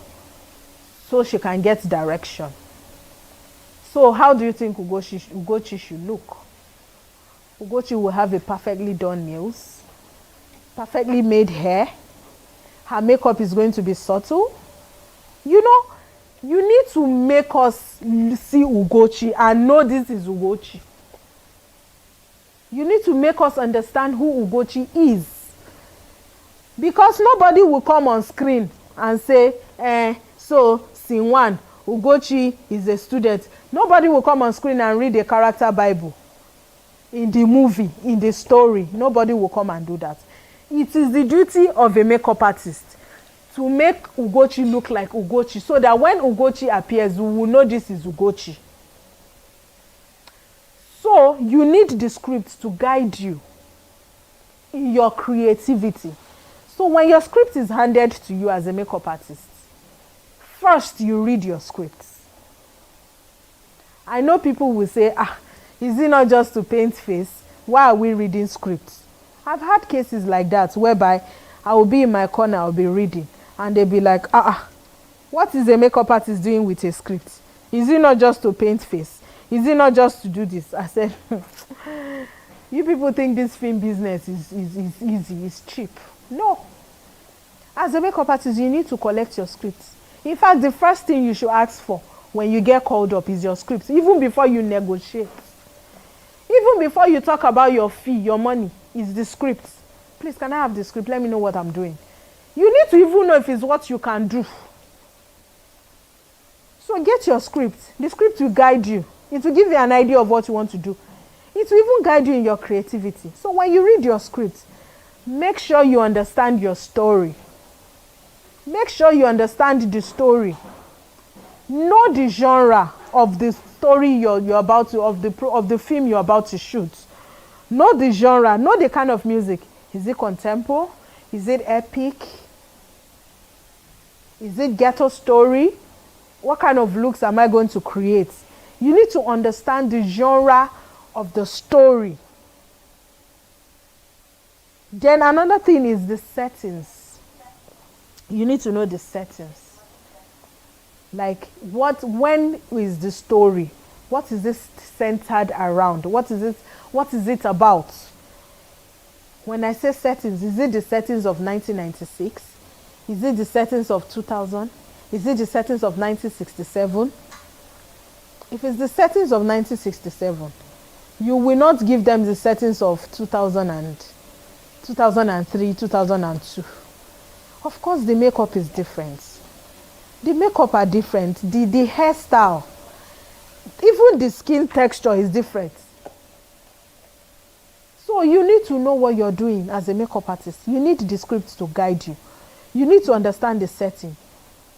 so she can get direction. So how do you think Ugochi should look? Ugochi will have a perfectly done nails, perfectly made hair. Her makeup is going to be subtle. You know, you need to make us see Ugochi and know this is Ugochi. You need to make us understand who Ugochi is. Because nobody will come on screen and say, so scene 1, Ugochi is a student. Nobody will come on screen and read a character Bible. In the movie, in the story, nobody will come and do that. It is the duty of a makeup artist to make Ugochi look like Ugochi, so that when Ugochi appears, we will know this is Ugochi. So you need the script to guide you in your creativity. So when your script is handed to you as a makeup artist, first you read your script. I know people will say, is it not just to paint face? Why are we reading scripts? I've had cases like that whereby I will be in my corner, I'll be reading, and they'll be like, what is a makeup artist doing with a script? Is it not just to paint face? Is it not just to do this? I said, you people think this film business is easy, it's cheap. No. As a makeup artist, you need to collect your scripts. In fact, the first thing you should ask for when you get called up is your scripts, even before you negotiate. Even before you talk about your fee, your money, is the script. Please, can I have the script? Let me know what I'm doing. You need to even know if it's what you can do. So get your script. The script will guide you. It will give you an idea of what you want to do. It will even guide you in your creativity. So when you read your script, make sure you understand your story. Make sure you understand the story. Know the genre of the story you're about to, of the film you're about to shoot. Know the genre. Know the kind of music. Is it contemporary? Is it epic? Is it ghetto story? What kind of looks am I going to create? You need to understand the genre of the story. Then another thing is the settings. You need to know the settings. Like when is the story? What is this centered around? What is it about? When I say settings, is it the settings of 1996? Is it the settings of 2000? Is it the settings of 1967? If it's the settings of 1967, you will not give them the settings of 2003, 2002. Of course, the makeup is different. The makeup are different. The hairstyle, even the skin texture is different. So you need to know what you're doing as a makeup artist. You need the script to guide you. You need to understand the setting.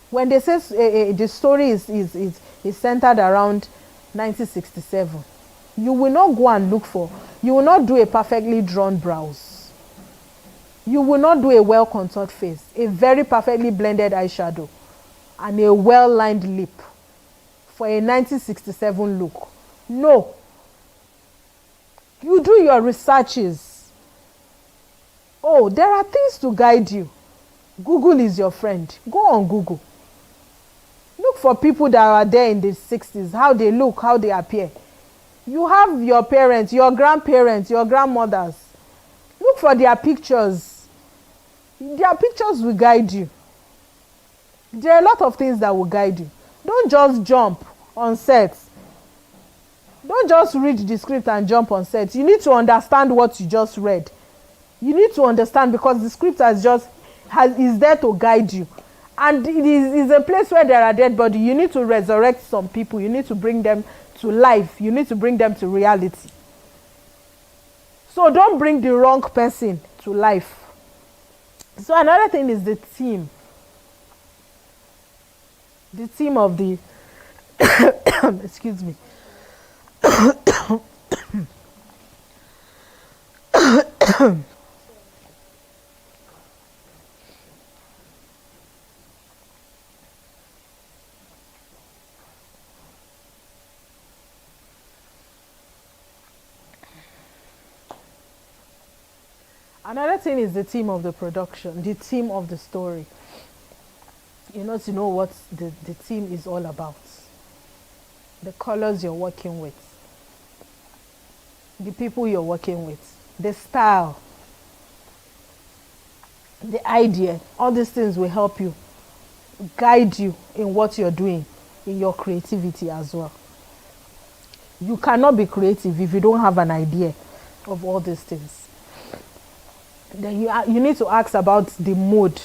When they say the story is centered around 1967, you will not go and look for, you will not do a perfectly drawn brows. You will not do a well-contoured face, a very perfectly blended eyeshadow, and a well-lined lip for a 1967 look. No. You do your researches. Oh, there are things to guide you. Google is your friend. Go on Google. Look for people that are there in the 60s, how they look, how they appear. You have your parents, your grandparents, your grandmothers. Look for their pictures. Their pictures will guide you. There are a lot of things that will guide you. Don't just jump on sets. Don't just read the script and jump on set. You need to understand what you just read. You need to understand, because the script is there to guide you. And it is a place where there are dead bodies. You need to resurrect some people. You need to bring them to life. You need to bring them to reality. So don't bring the wrong person to life. So another thing is the theme. The theme of the excuse me. Another thing is the theme of the production, the theme of the story. You know, to know what the theme is all about. The colors you're working with. The people you're working with. The style. The idea. All these things will help you, guide you in what you're doing, in your creativity as well. You cannot be creative if you don't have an idea of all these things. Then you need to ask about the mood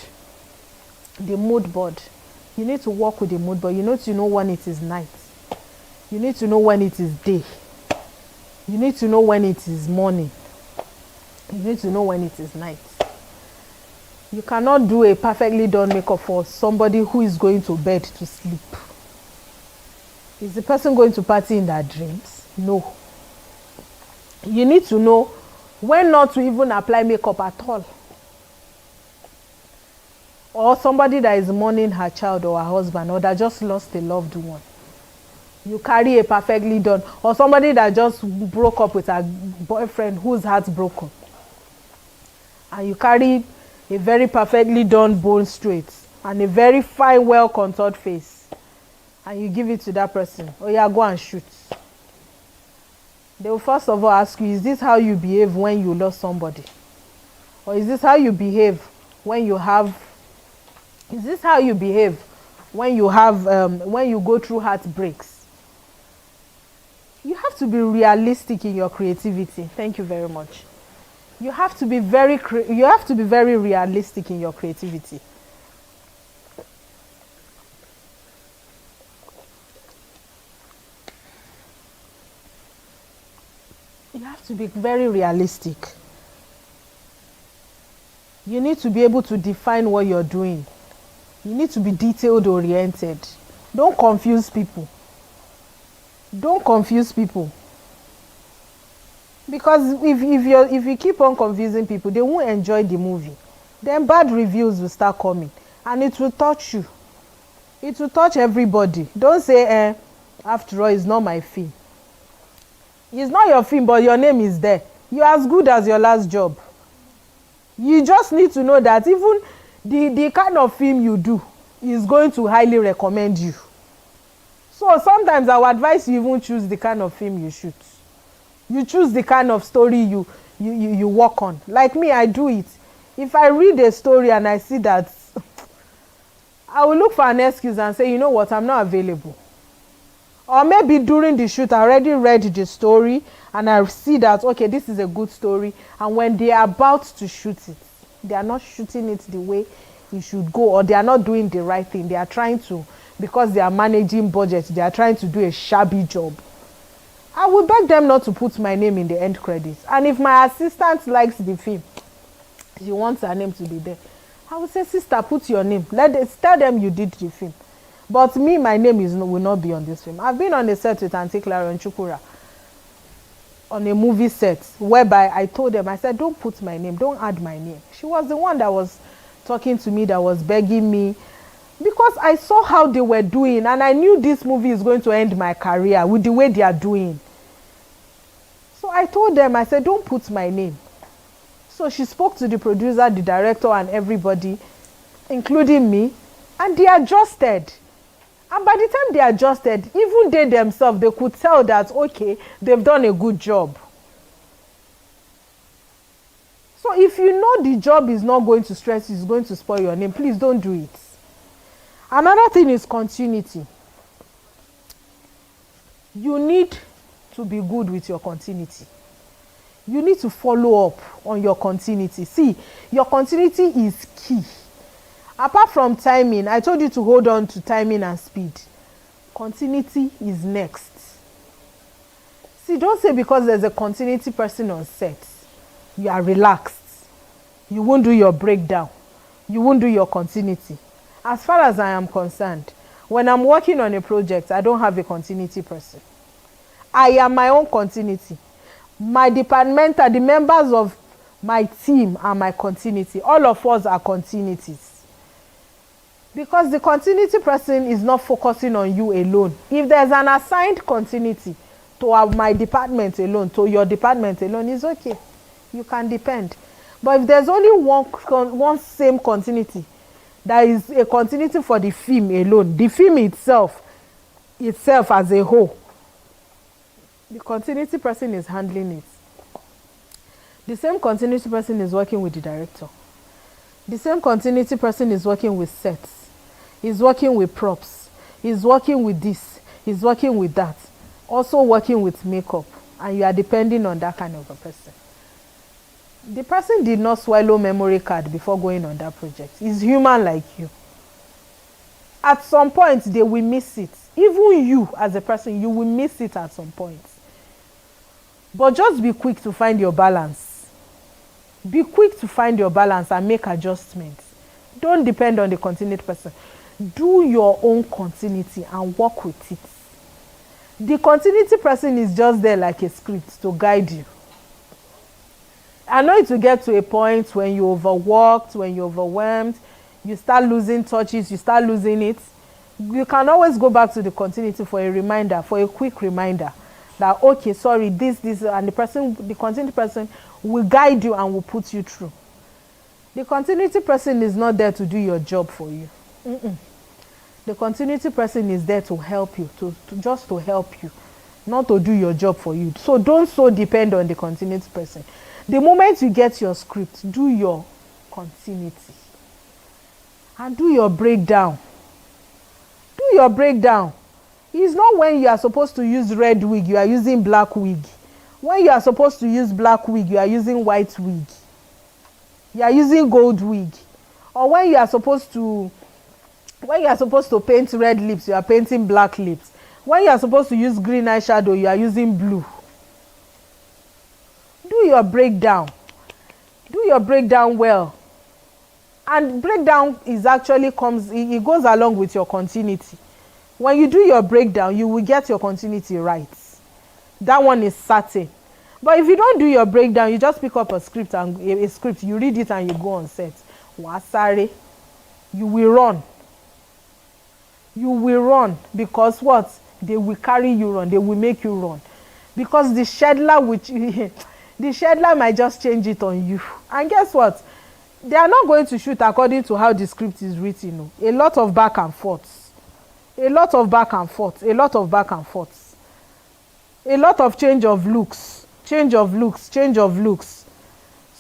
board. You need to work with the mood board. You need to know when it is night. You need to know when it is day. You need to know when it is morning. You need to know when it is night. You cannot do a perfectly done makeup for somebody who is going to bed to sleep. Is the person going to party in their dreams? No. You need to know when not to even apply makeup at all. Or somebody that is mourning her child or her husband, or that just lost a loved one. You carry a perfectly done, or somebody that just broke up with her boyfriend whose heart's broken. And you carry a very perfectly done bone straight and a very fine, well contoured face. And you give it to that person. Oh yeah, go and shoot. They will first of all ask you, is this how you behave when you lost somebody? Or is this how you behave when you have, is this how you behave when you have, when you go through heartbreaks? You have to be realistic in your creativity. Thank you very much. You have to be very realistic in your creativity. You have to be very realistic. You need to be able to define what you're doing. You need to be detailed oriented. Don't confuse people. Don't confuse people. Because if you keep on confusing people, they won't enjoy the movie. Then bad reviews will start coming. And it will touch you. It will touch everybody. Don't say, after all, it's not my film. It's not your film, but your name is there. You're as good as your last job. You just need to know that even the kind of film you do is going to highly recommend you. So sometimes I would advise you even choose the kind of film you shoot. You choose the kind of story you work on. Like me, I do it. If I read a story and I see that, I will look for an excuse and say, you know what, I'm not available. Or maybe during the shoot, I already read the story and I see that, okay, this is a good story. And when they are about to shoot it, they are not shooting it the way it should go, or they are not doing the right thing. They are trying to, because they are managing budget, they are trying to do a shabby job. I will beg them not to put my name in the end credits. And if my assistant likes the film, she wants her name to be there, I will say, sister, put your name. Tell them you did the film. But me, my name will not be on this film. I've been on a set with Auntie Clara and Chukura on a movie set, whereby I told them, I said, don't put my name, don't add my name. She was the one that was talking to me, that was begging me, because I saw how they were doing, and I knew this movie is going to end my career with the way they are doing. So I told them, I said, don't put my name. So she spoke to the producer, the director, and everybody, including me, and they adjusted. And by the time they adjusted, even they themselves, they could tell that, okay, they've done a good job. So if you know the job is not going to stress you, it's going to spoil your name, please don't do it. Another thing is continuity. You need to be good with your continuity. You need to follow up on your continuity. See, your continuity is key. Apart from timing, I told you to hold on to timing and speed. Continuity is next. See, don't say because there's a continuity person on set, you are relaxed. You won't do your breakdown. You won't do your continuity. As far as I am concerned, when I'm working on a project, I don't have a continuity person. I am my own continuity. My departmental, the members of my team are my continuity. All of us are continuities. Because the continuity person is not focusing on you alone. If there's an assigned continuity to my department alone, to your department alone, it's okay. You can depend. But if there's only one same continuity, there is a continuity for the film alone. The film itself as a whole, the continuity person is handling it. The same continuity person is working with the director. The same continuity person is working with sets. He's working with props. He's working with this. He's working with that. Also working with makeup. And you are depending on that kind of a person. The person did not swallow memory card before going on that project. He's human like you. At some point, they will miss it. Even you, as a person, you will miss it at some point. But just be quick to find your balance. Be quick to find your balance and make adjustments. Don't depend on the continuity person. Do your own continuity and work with it. The continuity person is just there like a script to guide you. I know it will get to a point when you're overworked, when you're overwhelmed, you start losing touches, you start losing it. You can always go back to the continuity for a reminder, for a quick reminder that, okay, sorry, this, and the continuity person will guide you and will put you through. The continuity person is not there to do your job for you. The continuity person is there to help you, just to help you, not to do your job for you. So don't so depend on the continuity person. The moment you get your script, do your continuity. And do your breakdown. Do your breakdown. It's not when you are supposed to use red wig, you are using black wig. When you are supposed to use black wig, you are using white wig. You are using gold wig. Or when you are supposed to paint red lips, you are painting black lips. When you are supposed to use green eyeshadow, you are using blue. Do your breakdown. Do your breakdown well. And breakdown it goes along with your continuity. When you do your breakdown, you will get your continuity right. That one is certain. But if you don't do your breakdown, you just pick up a script, you read it and you go on set. Wasare, you will run. You will run because what? They will carry you run. They will make you run. Because the scheduler might just change it on you. And guess what? They are not going to shoot according to how the script is written. A lot of back and forth. A lot of back and forth. A lot of back and forth. A lot of change of looks. Change of looks. Change of looks.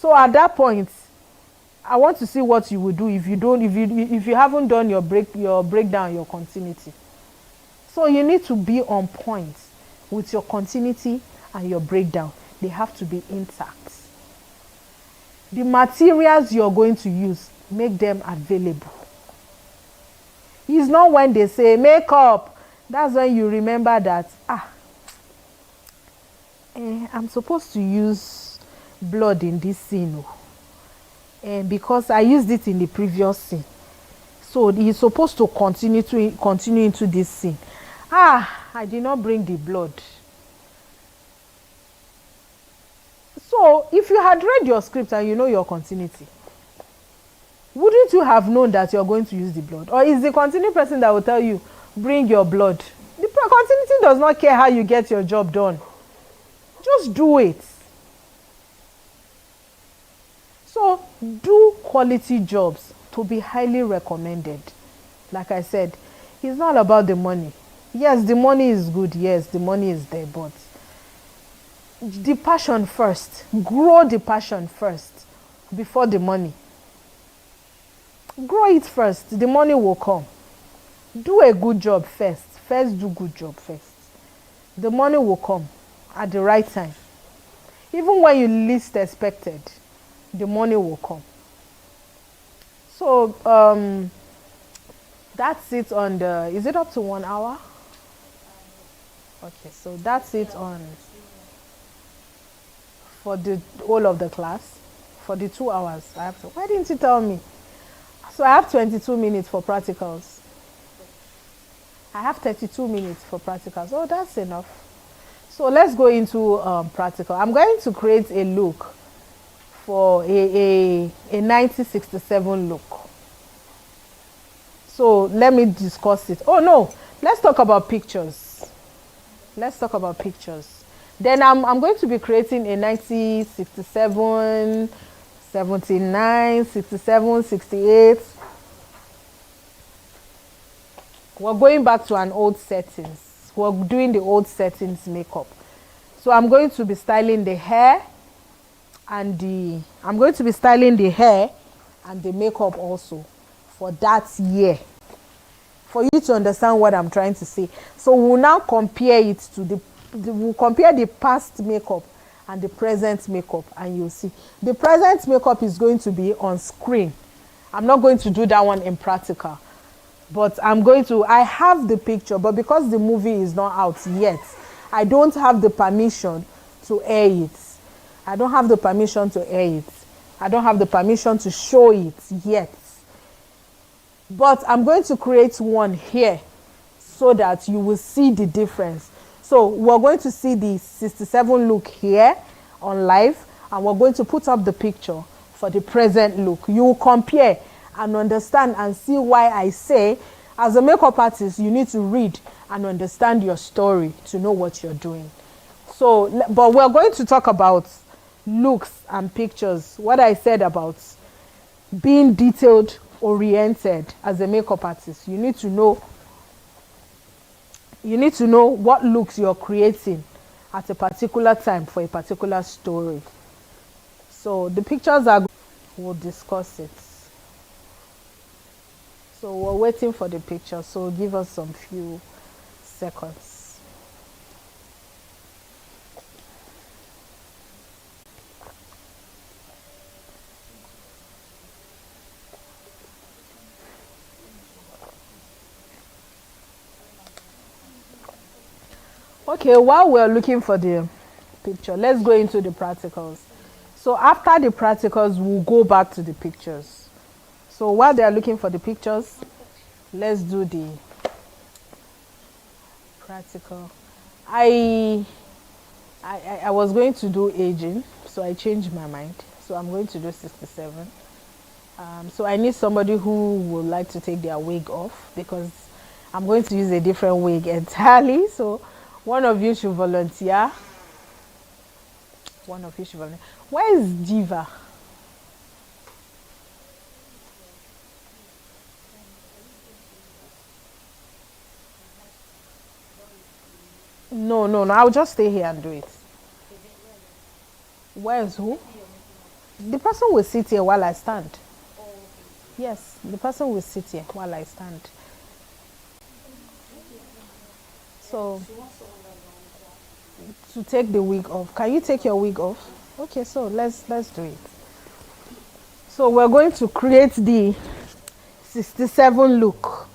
So at that point, I want to see what you will do if you haven't done your breakdown, your continuity. So you need to be on point with your continuity and your breakdown. They have to be intact. The materials you're going to use, make them available. It's not when they say makeup, that's when you remember that, I'm supposed to use blood in this scene. And because I used it in the previous scene. So he's supposed to continue into this scene. I did not bring the blood. So if you had read your script and you know your continuity, wouldn't you have known that you're going to use the blood? Or is the continuity person that will tell you, bring your blood? The continuity does not care how you get your job done. Just do it. So do quality jobs to be highly recommended. Like I said, it's not about the money. Yes, the money is good. Yes, the money is there, but the passion first. Grow the passion first before the money. Grow it first. The money will come. Do a good job first. First do good job first. The money will come at the right time. Even when you least expected, the money will come. So that's it on the, is it up to 1 hour? Okay, so that's it on for the whole of the class. For the 2 hours, I have to, why didn't you tell me? So I have 22 minutes for practicals. I have 32 minutes for practicals. Oh, that's enough. So let's go into practical. I'm going to create a look for a 1967 look. So let me discuss it. Oh no, let's talk about pictures. Let's talk about pictures. Then I'm going to be creating a 1967, 79, 67, 68. We're going back to an old settings. We're doing the old settings makeup. So I'm going to be styling the hair and the makeup also for that year. For you to understand what I'm trying to say. So we'll now compare it to we'll compare the past makeup and the present makeup, and you'll see. The present makeup is going to be on screen. I'm not going to do that one in practical. But I have the picture, but because the movie is not out yet, I don't have the permission to air it. I don't have the permission to air it. I don't have the permission to show it yet. But I'm going to create one here so that you will see the difference. So we're going to see the 67 look here on live, and we're going to put up the picture for the present look. You will compare and understand and see why I say, as a makeup artist, you need to read and understand your story to know what you're doing. So, but we're going to talk about looks and pictures. What I said about being detailed oriented as a makeup artist, you need to know what looks you're creating at a particular time for a particular story. So the pictures we'll discuss it. So we're waiting for the picture, so give us some few seconds. Okay, while we're looking for the picture, let's go into the practicals. So after the practicals, we'll go back to the pictures. So while they're looking for the pictures, let's do the practical. I was going to do aging, so I changed my mind. So I'm going to do 67. So I need somebody who would like to take their wig off, because I'm going to use a different wig entirely. So one of you should volunteer. One of you should volunteer. Where is Diva? No. I'll just stay here and do it. Where's who? The person will sit here while I stand. Yes, the person will sit here while I stand. So, to take the wig off. Can you take your wig off? Okay, so let's do it. So we're going to create the 67 look.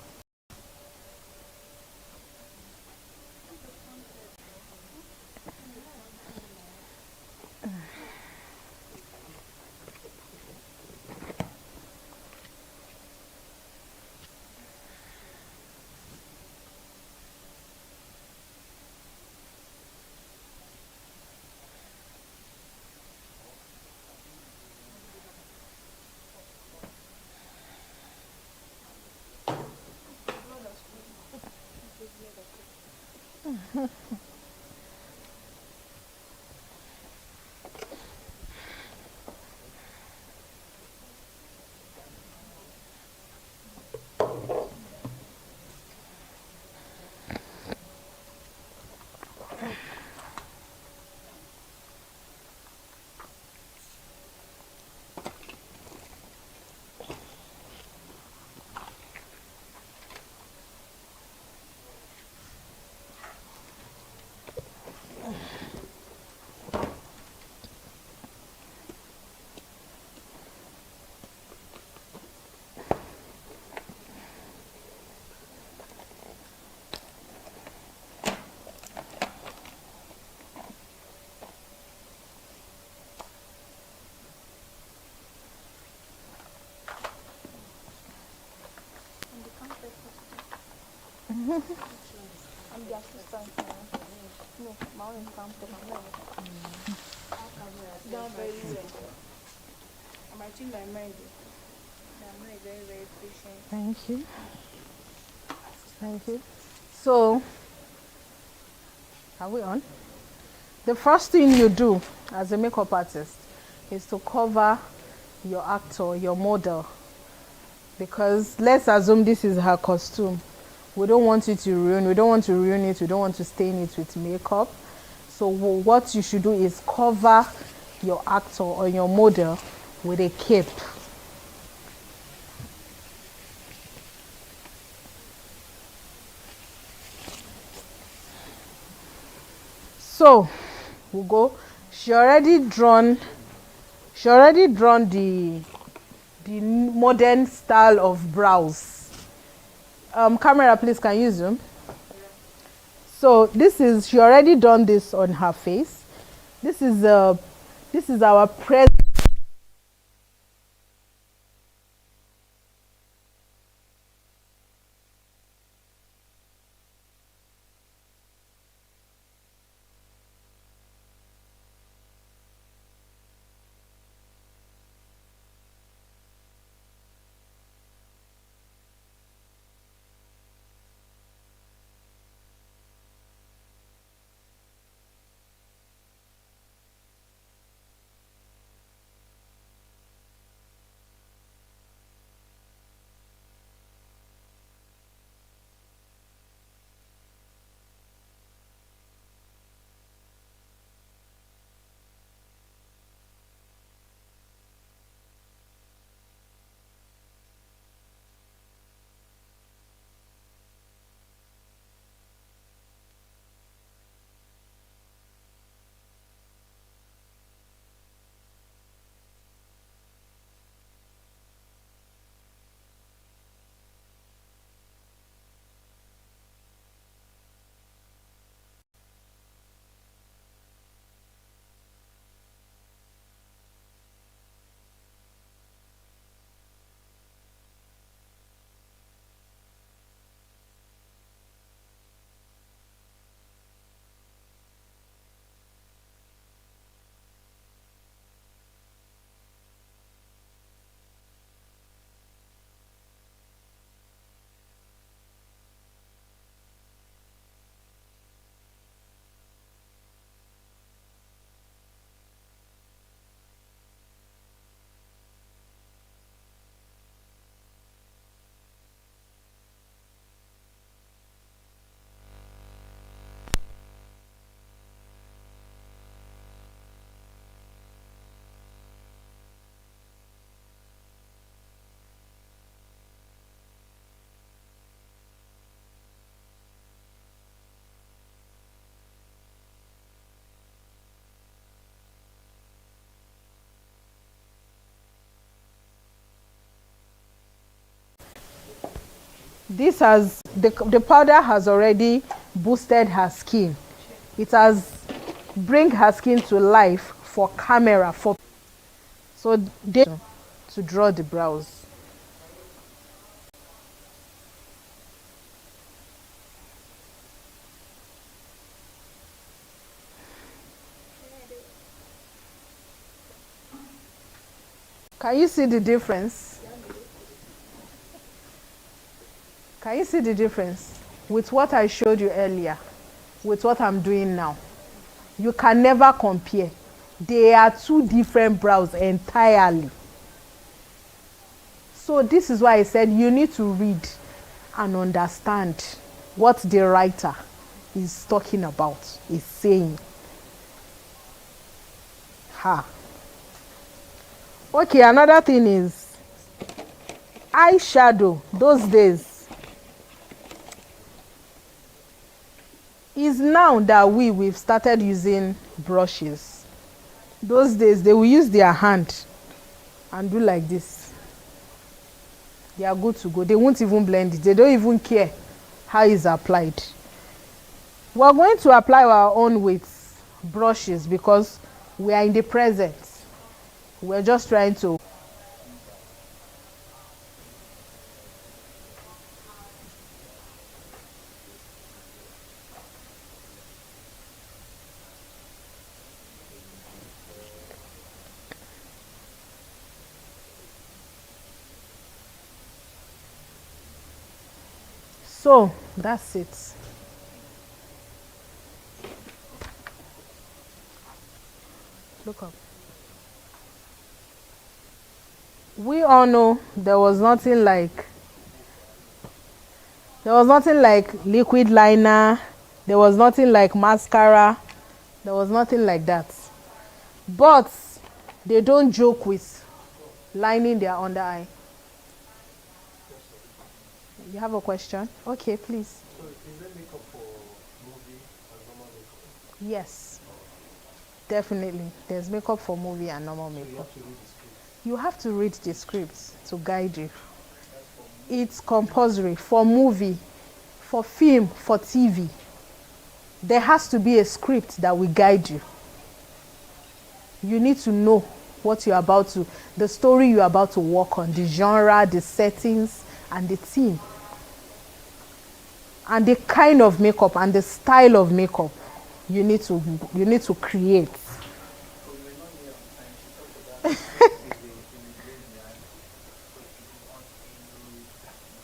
I'm the assistant now. No, my own is comfortable. I'm not. Down very well. I'm actually my mind. I'm very, very, very patient. Thank you. Thank you. So, are we on? The first thing you do as a makeup artist is to cover your actor, your model, because let's assume this is her costume. We don't want it to ruin. We don't want to ruin it. We don't want to stain it with makeup. So what you should do is cover your actor or your model with a cape. So we'll go. She already drawn the modern style of brows. Camera, please, can you zoom? So she already done this on her face. This is our present. This has, the powder has already boosted her skin. It has bring her skin to life for camera, for so they to draw the brows. Can you see the difference? Can you see the difference with what I showed you earlier, with what I'm doing now? You can never compare. They are two different brows entirely. So this is why I said you need to read and understand what the writer is talking about, is saying. Ha. Okay, another thing is eyeshadow. Those days is now that we've started using brushes. Those days they will use their hand and do like this. They are good to go. They won't even blend it. They don't even care how it's applied. We are going to apply our own with brushes because we are in the present. We're just trying to. So that's it. Look up. We all know there was nothing like liquid liner, there was nothing like mascara, there was nothing like that. But they don't joke with lining their under eye. You have a question? Okay, please. So is there makeup for movie and normal makeup? Yes, definitely. There's makeup for movie and normal makeup. So you have to read the script. You have to read the scripts to guide you. It's compulsory for movie, for film, for TV. There has to be a script that will guide you. You need to know what you're about to, the story you're about to work on, the genre, the settings, and the theme. And the kind of makeup and the style of makeup you need to create. So we may not hear on time. She talked about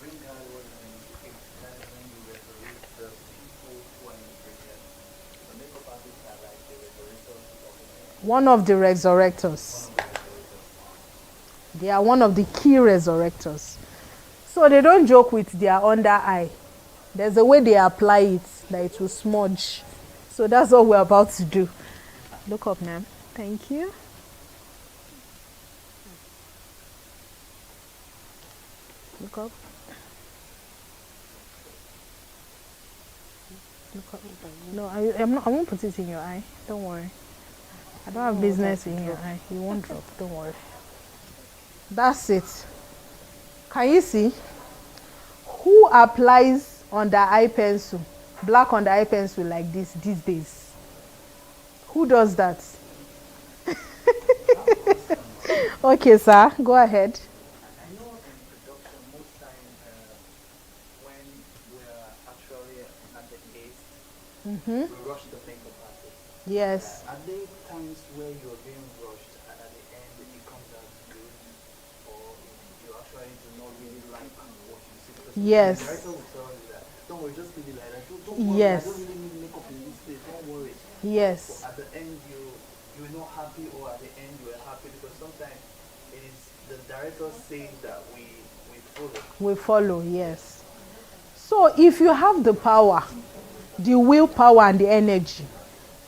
bring her what in the script. That is when you resurrect the people who are in the project. The makeup artists are like the resurrectors of the One of the resurrectors. They are one of the key resurrectors. So they don't joke with their under eye. There's a way they apply it that it will smudge. So that's what we're about to do. Look up, ma'am. Thank you. Look up. Look up. No, I won't put it in your eye. Don't worry. I don't have business in your eye. You won't drop. Don't worry. That's it. Can you see? Who applies under eye pencil, black under eye pencil like this these days? Who does that? Okay, sir. Go ahead. I know in production most time when we're actually at the case, we rush the makeup artist. Yes. Are there times where you're being rushed and at the end it comes out good, or you actually do not really like what you see? Because Yes. the director will tell you that, don't worry, just leave it like that. Don't worry, Yes. I don't really need makeup in this place, don't worry. Yes. But at the end you're not happy, or at the end you are happy, because sometimes it is the director saying that we follow. We follow, yes. So if you have the power, the willpower and the energy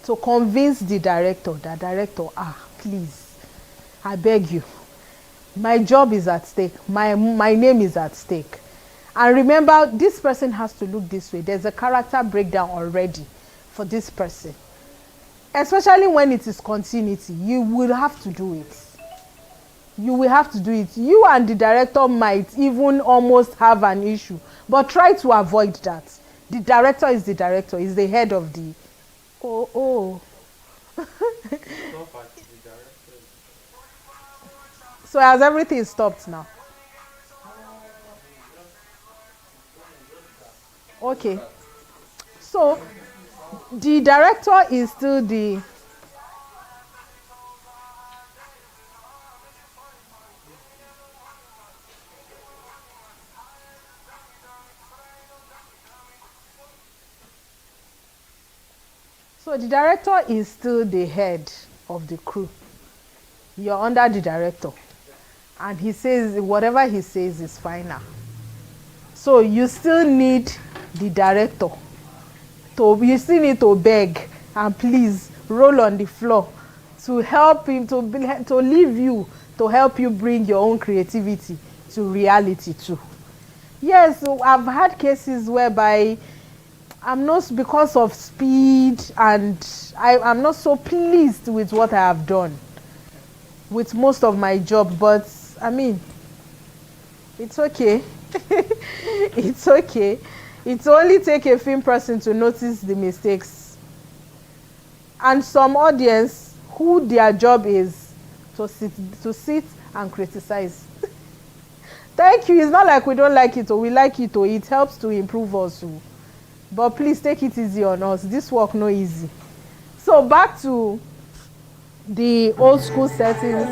to convince the director, please, I beg you, my job is at stake, my name is at stake. And remember, this person has to look this way. There's a character breakdown already for this person. Especially when it is continuity, you will have to do it. you will have to do it. You and the director might even almost have an issue, but try to avoid that. The director, is the head of the. Oh. So has everything stopped now? Okay. So the director is still the. So the director is still the head of the crew. You're under the director. And he says, whatever he says is final. So you still need the director. You still need to beg and please roll on the floor to help him, to leave you, to help you bring your own creativity to reality too. Yes, so I've had cases whereby I'm not, because of speed, and I'm not so pleased with what I have done with most of my job, but I mean, it's okay. It's okay. It only takes a film person to notice the mistakes. And some audience who their job is to sit and criticize. Thank you. It's not like we don't like it or we like it, or it helps to improve us. But please take it easy on us. This work no easy. So back to the old school settings.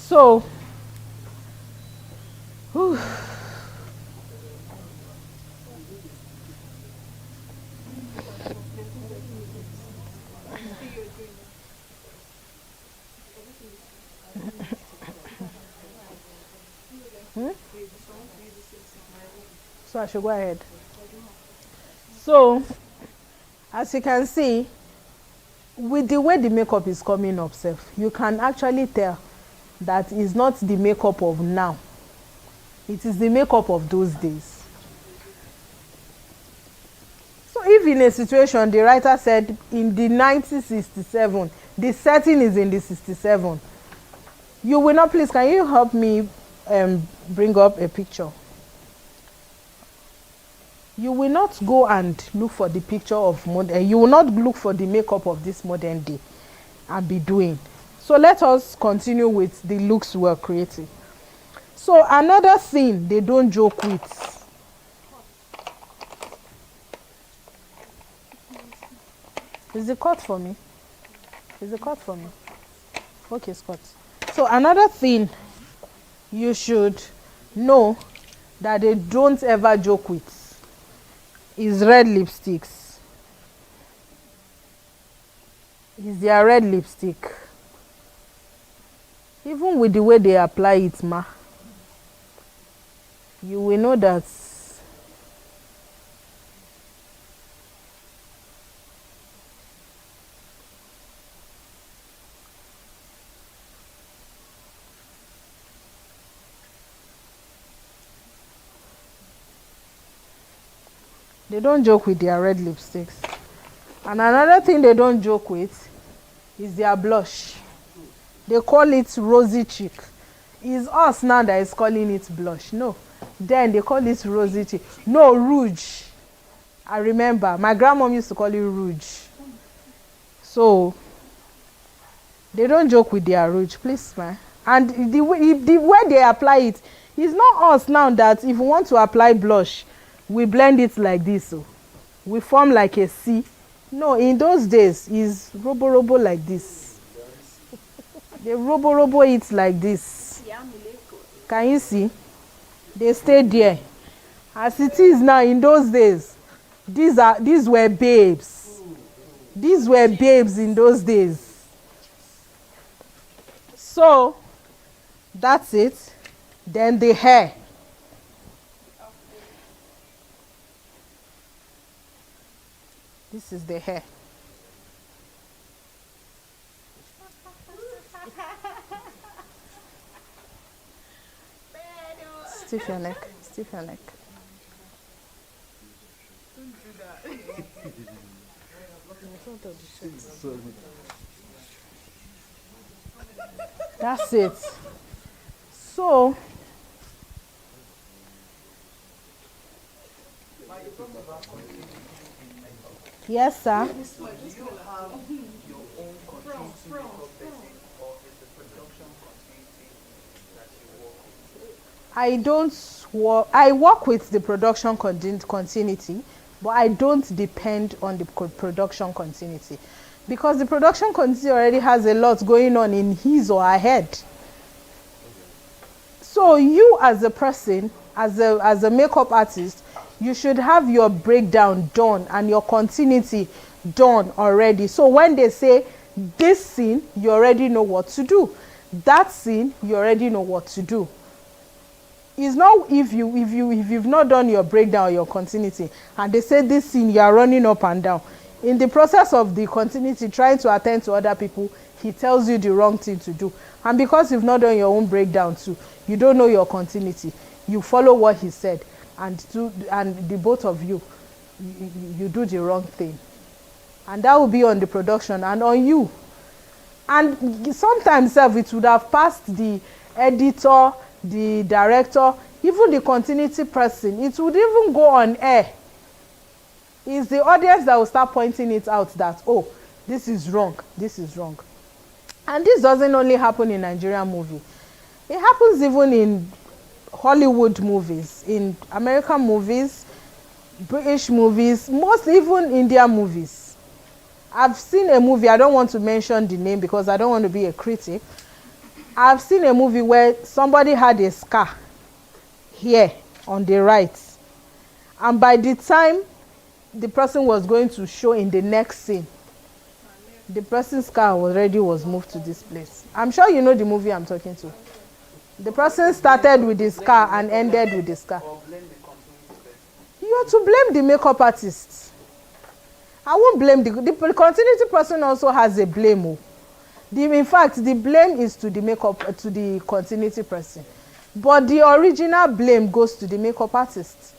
So, so I should go ahead. So, as you can see, with the way the makeup is coming up, you can actually tell that is not the makeup of now. It is the makeup of those days. So if in a situation the writer said in the 1967, the setting is in the 67, you will not, please, can you help me bring up a picture? You will not go and look for the picture of modern, you will not look for the makeup of this modern day and be doing. So let us continue with the looks we're creating. So another thing they don't joke with. Is it cut for me? Is it cut for me? Okay, it's cut. So another thing you should know that they don't ever joke with is red lipsticks. Is their red lipstick. Even with the way they apply it, you will know that they don't joke with their red lipsticks. And another thing they don't joke with is their blush. They call it rosy cheek. It's us now that is calling it blush. No. Then they call it rosy cheek. No, rouge. I remember. My grandmom used to call it rouge. So, they don't joke with their rouge. Please smile. And the way they apply it, it's not us now that if we want to apply blush, we blend it like this. So we form like a C. No, in those days, it's robo like this. They robo it like this. Can you see? They stay there. As it is now, in those days, these were babes. These were babes in those days. So that's it. Then the hair. This is the hair. Stiff your neck. Stiff your neck. That's it. So, yes, sir. Do you have your own continuity makeup person, or is the production continuity that you work with? I don't work. I work with the production continuity, but I don't depend on the production continuity, because the production continuity already has a lot going on in his or her head. So you, as a person, as a makeup artist, you should have your breakdown done and your continuity done already. So when they say this scene, you already know what to do. That scene, you already know what to do. It's not if you've not done your breakdown or your continuity and they say this scene, you are running up and down. In the process of the continuity, trying to attend to other people, he tells you the wrong thing to do. And because you've not done your own breakdown too, you don't know your continuity. You follow what he said, and the both of you do the wrong thing. And that will be on the production and on you. And sometimes it would have passed the editor, the director, even the continuity person. It would even go on air. It's the audience that will start pointing it out that, oh, this is wrong, this is wrong. And this doesn't only happen in Nigerian movie. It happens even in Hollywood movies, in American movies, British movies, most even Indian movies. I've seen a movie, I don't want to mention the name because I don't want to be a critic. I've seen a movie where somebody had a scar here on the right. And by the time the person was going to show in the next scene, the person's scar already was moved to this place. I'm sure you know the movie I'm talking to. The person started with the scar and ended with the scar. Or blame the continuity person? You are to blame the makeup artist. I won't blame the continuity person. Also has a blame. Oh. In fact, the blame is to the makeup, to the continuity person. But the original blame goes to the makeup artist.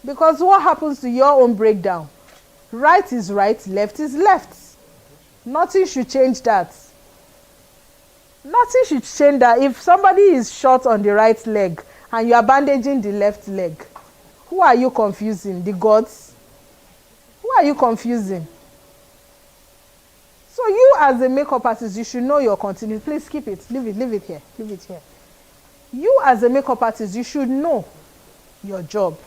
Because what happens to your own breakdown? Right is right, left is left. Nothing should change that. Nothing should change that. If somebody is short on the right leg and you are bandaging the left leg, who are you confusing? The gods? Who are you confusing? So you as a makeup artist, you should know your continuity. Please keep it. Leave it here. Leave it here. You as a makeup artist, you should know your job.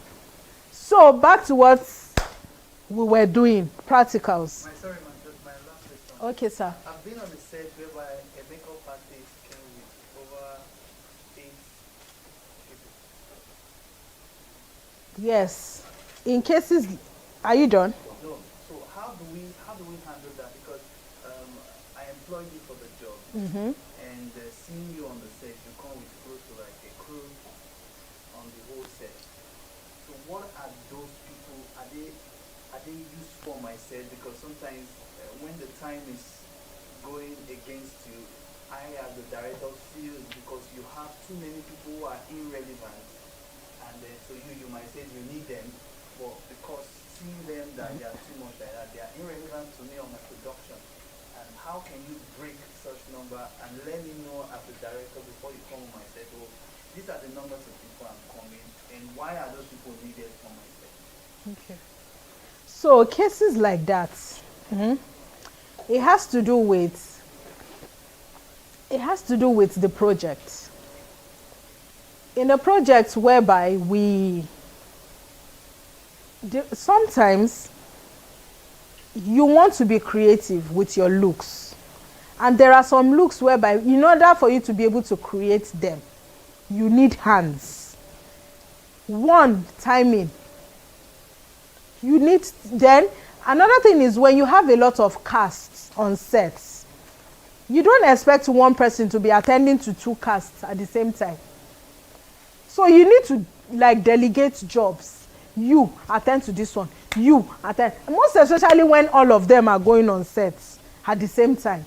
So back to what we were doing, practicals. My last question. Okay, sir. I've been on the set whereby a makeup artist came with over 8 people. Yes. In cases, are you done? No. So how do we handle that? Because I employed you for the job, and seeing you on the set, you come with close to like a crew on the whole set. So what are those people? Are they useful for my set? Because sometimes when the time is going against you, I as the director feel because you have too many people who are irrelevant, and then so you might say you need them, but because seeing them that they are too much like that, they are irrelevant to me on my production. And how can you break such number and let me know as the director before you come on my set, oh, these are the numbers of people I'm coming, and why are those people needed on my set? Okay. So cases like that, it has to do with the project. In a project whereby sometimes you want to be creative with your looks, and there are some looks whereby in order for you to be able to create them, you need hands. One, timing. You need, then another thing is when you have a lot of casts on sets, you don't expect one person to be attending to 2 casts at the same time. So you need to like delegate jobs. You attend to this one, you attend, most especially when all of them are going on sets at the same time.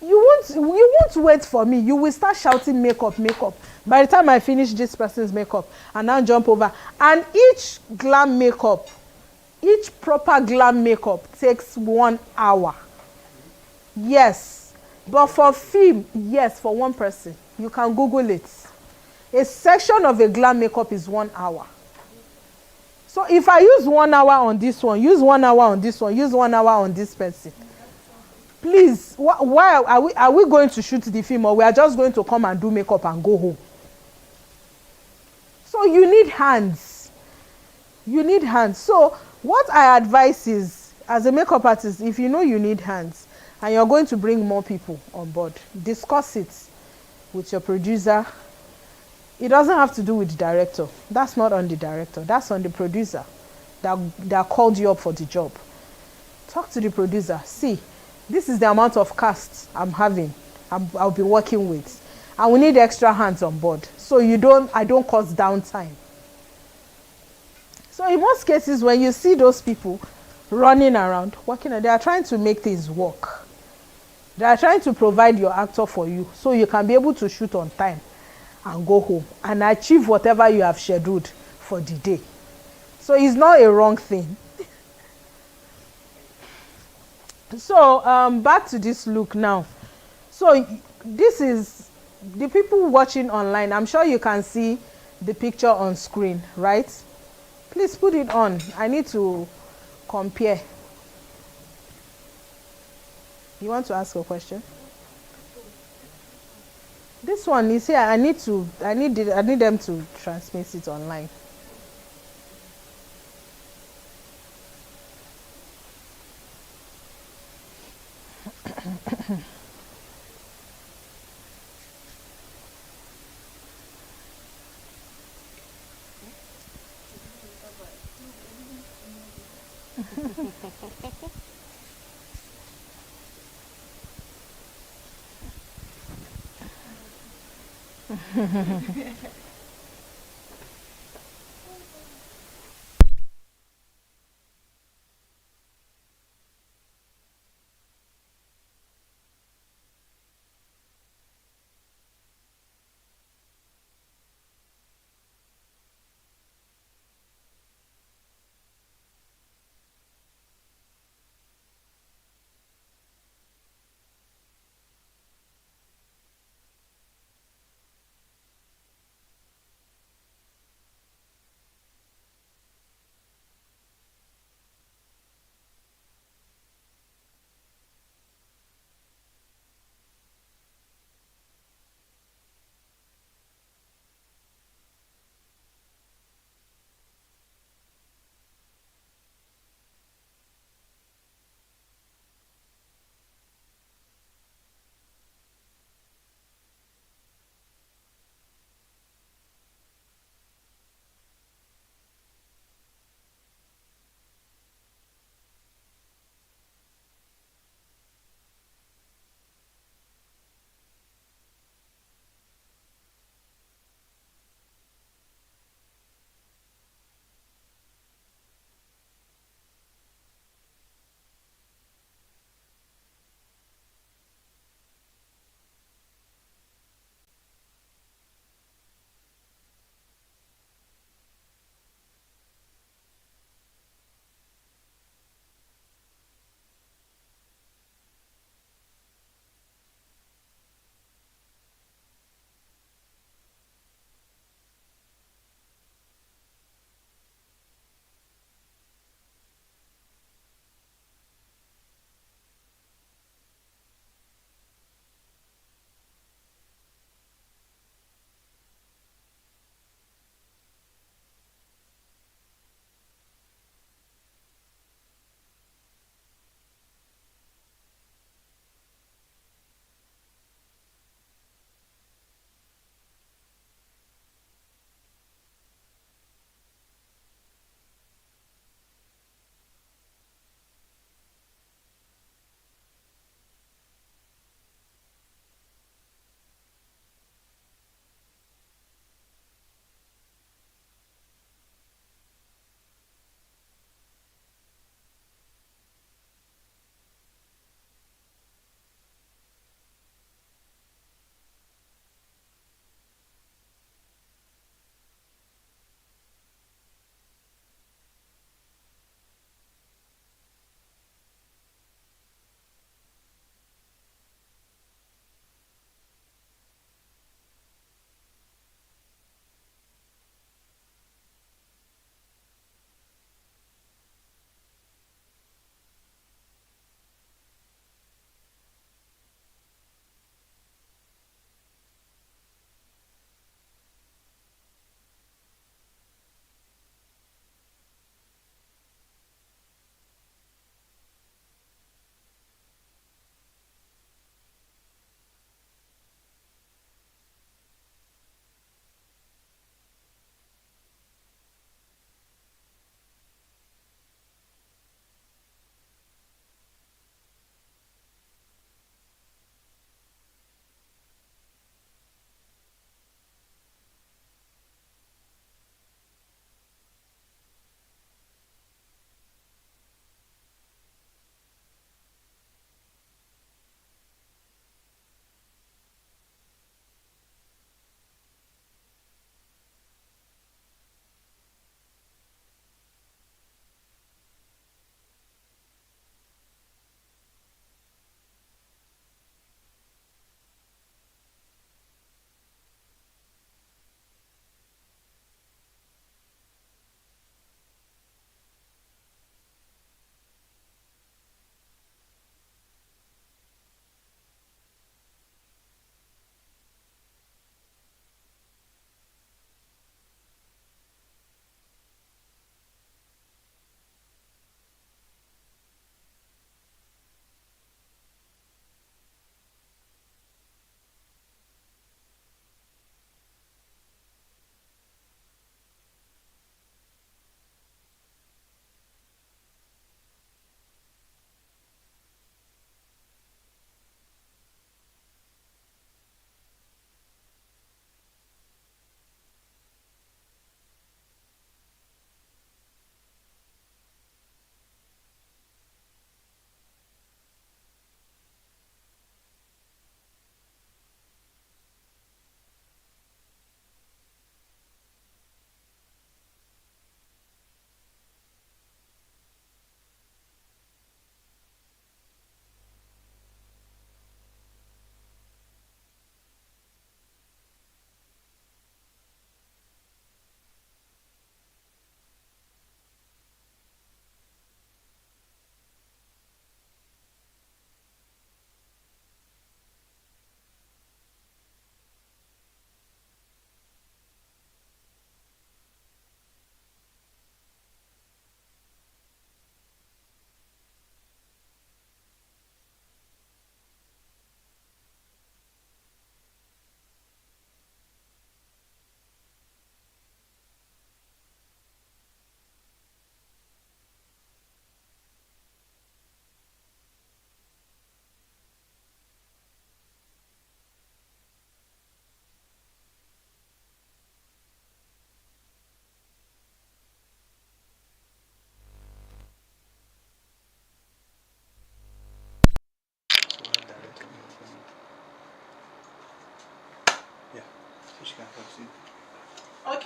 You won't wait for me. You will start shouting makeup, makeup. By the time I finish this person's makeup and now jump over. And each glam makeup, each proper glam makeup takes 1 hour. Yes. But for film, yes, for one person. You can Google it. A section of a glam makeup is 1 hour. So if I use 1 hour on this one, use 1 hour on this one, use 1 hour on this person, please, why are we going to shoot the film, or we are just going to come and do makeup and go home? So you need hands. You need hands. So what I advise is, as a makeup artist, if you know you need hands and you're going to bring more people on board, discuss it with your producer. It doesn't have to do with the director. That's not on the director. That's on the producer that called you up for the job. Talk to the producer. See, this is the amount of cast I'm having, I'll be working with. And we need extra hands on board. So I don't cause downtime. So in most cases, when you see those people running around, working, they are trying to make things work. They are trying to provide your actor for you so you can be able to shoot on time and go home and achieve whatever you have scheduled for the day. So it's not a wrong thing. So back to this look now. So this is the people watching online. I'm sure you can see the picture on screen, right? Please put it on. I need to compare. You want to ask a question? This one is here. I need them to transmit it online.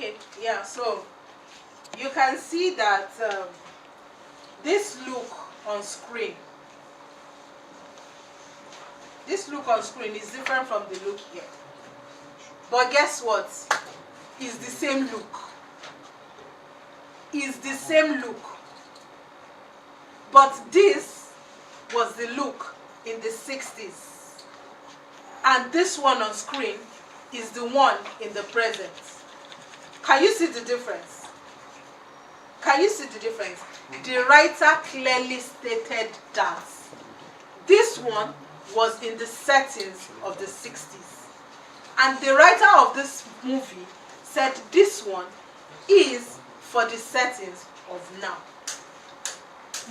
Okay, yeah, so you can see that this look on screen is different from the look here. But guess what? It's the same look. It's the same look. But this was the look in the 60s. And this one on screen is the one in the present. Can you see the difference? Can you see the difference? The writer clearly stated that this one was in the settings of the 60s. And the writer of this movie said this one is for the settings of now.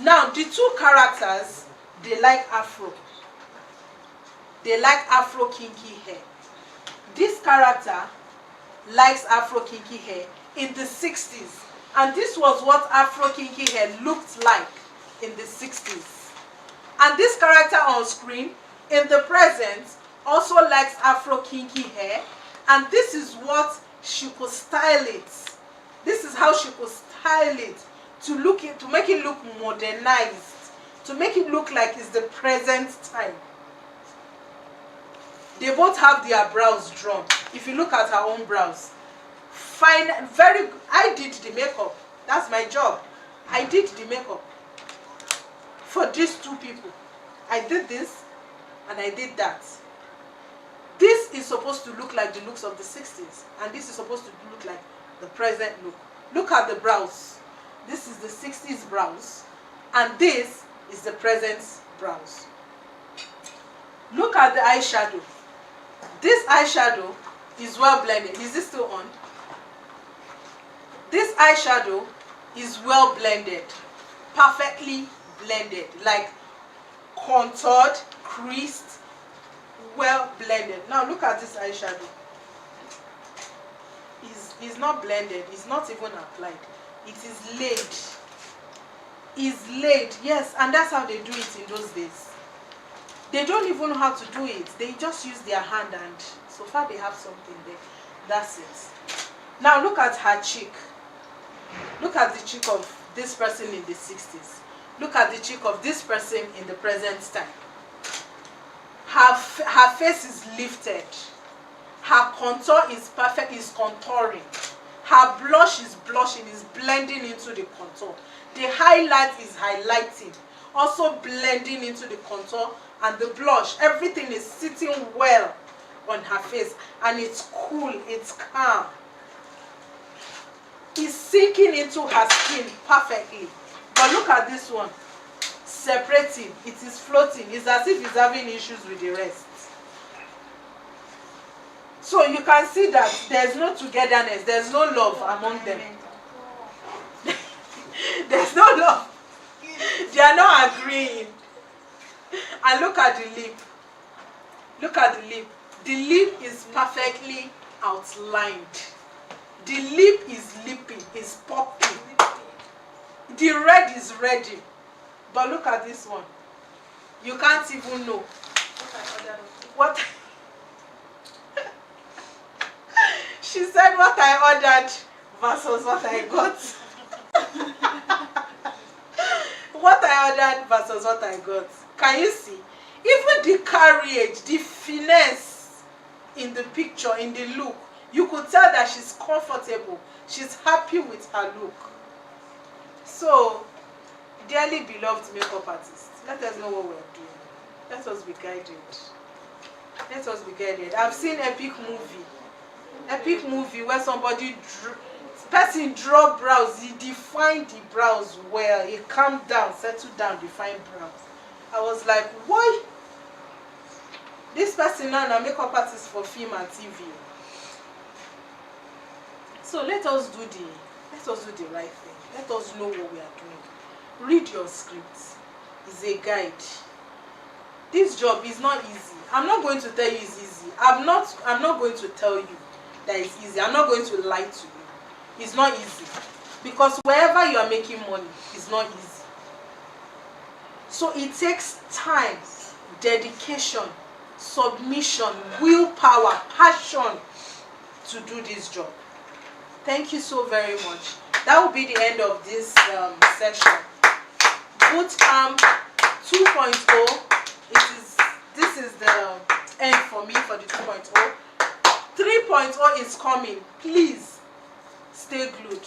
Now, the two characters, they like Afro. They like Afro kinky hair. This character likes Afro kinky hair in the 60s. And this was what Afro kinky hair looked like in the 60s. And this character on screen, in the present, also likes Afro kinky hair. And this is what she could style it. This is how she could style it to make it look modernized, to make it look like it's the present time. They both have their brows drawn. If you look at her own brows, fine, very good. I did the makeup. That's my job. I did the makeup for these two people. I did this and I did that. This is supposed to look like the looks of the 60s, and this is supposed to look like the present look. Look at the brows. This is the 60s brows, and this is the present brows. Look at the eyeshadow. This eyeshadow is well blended. Is this still on? This eyeshadow is well blended, perfectly blended, like contoured, creased, well blended. Now look at this eyeshadow. It's not blended, it's not even applied. It is laid. It's laid, yes, and that's how they do it in those days. They don't even know how to do it. They just use their hand, and so far they have something there. That's it. Now look at her cheek. Look at the cheek of this person in the 60s. Look at the cheek of this person in the present time. Her face is lifted. Her contour is perfect, is contouring. Her blush is blushing, is blending into the contour. The highlight is highlighting, also blending into the contour, and the blush. Everything is sitting well on her face, and it's cool, it's calm. It's sinking into her skin perfectly. But look at this one, separating. It is floating. It's as if it's having issues with the rest. So you can see that there's no togetherness, there's no love among them. There's no love. They are not agreeing. And look at the lip. Look at the lip. The lip is perfectly outlined. The lip is lipping, is popping. The red is ready. But look at this one. You can't even know what she said, what I ordered versus what I got. What I ordered versus what I got. Can you see? Even the carriage, the finesse in the picture, in the look, you could tell that she's comfortable. She's happy with her look. So, dearly beloved makeup artists, let us know what we're doing. Let us be guided. Let us be guided. I've seen epic movie where somebody person draw brows, he defined the brows well, he calmed down, settled down, defined brows. I was like, why? This person now a makeup artist for film and TV. So let us do the right thing. Let us know what we are doing. Read your script. It's a guide. This job is not easy. I'm not going to tell you it's easy. I'm not going to tell you that it's easy. I'm not going to lie to you. It's not easy. Because wherever you are making money, it's not easy. So it takes time, dedication, submission, willpower, passion to do this job. Thank you so very much. That will be the end of this section. Bootcamp 2.0. This is the end for me for the 2.0. 3.0 is coming. Please stay glued.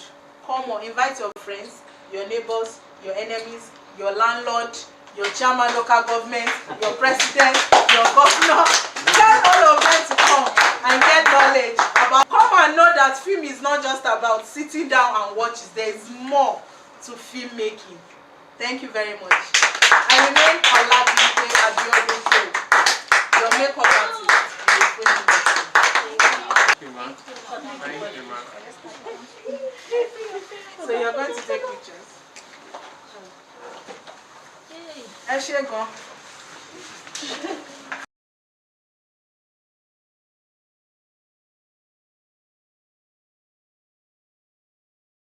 Come on, invite your friends, your neighbors, your enemies, your landlord, your chairman local government, your president, your governor. Tell all of them to come and get knowledge about. Come and know that film is not just about sitting down and watching. There is more to film making. Thank you very much. I remain Olabimpe Abiodun, your makeup artist in the film industry. Thank you, ma'am. Thank you, ma'am. So you're going to take pictures. Ẹ ṣé gan.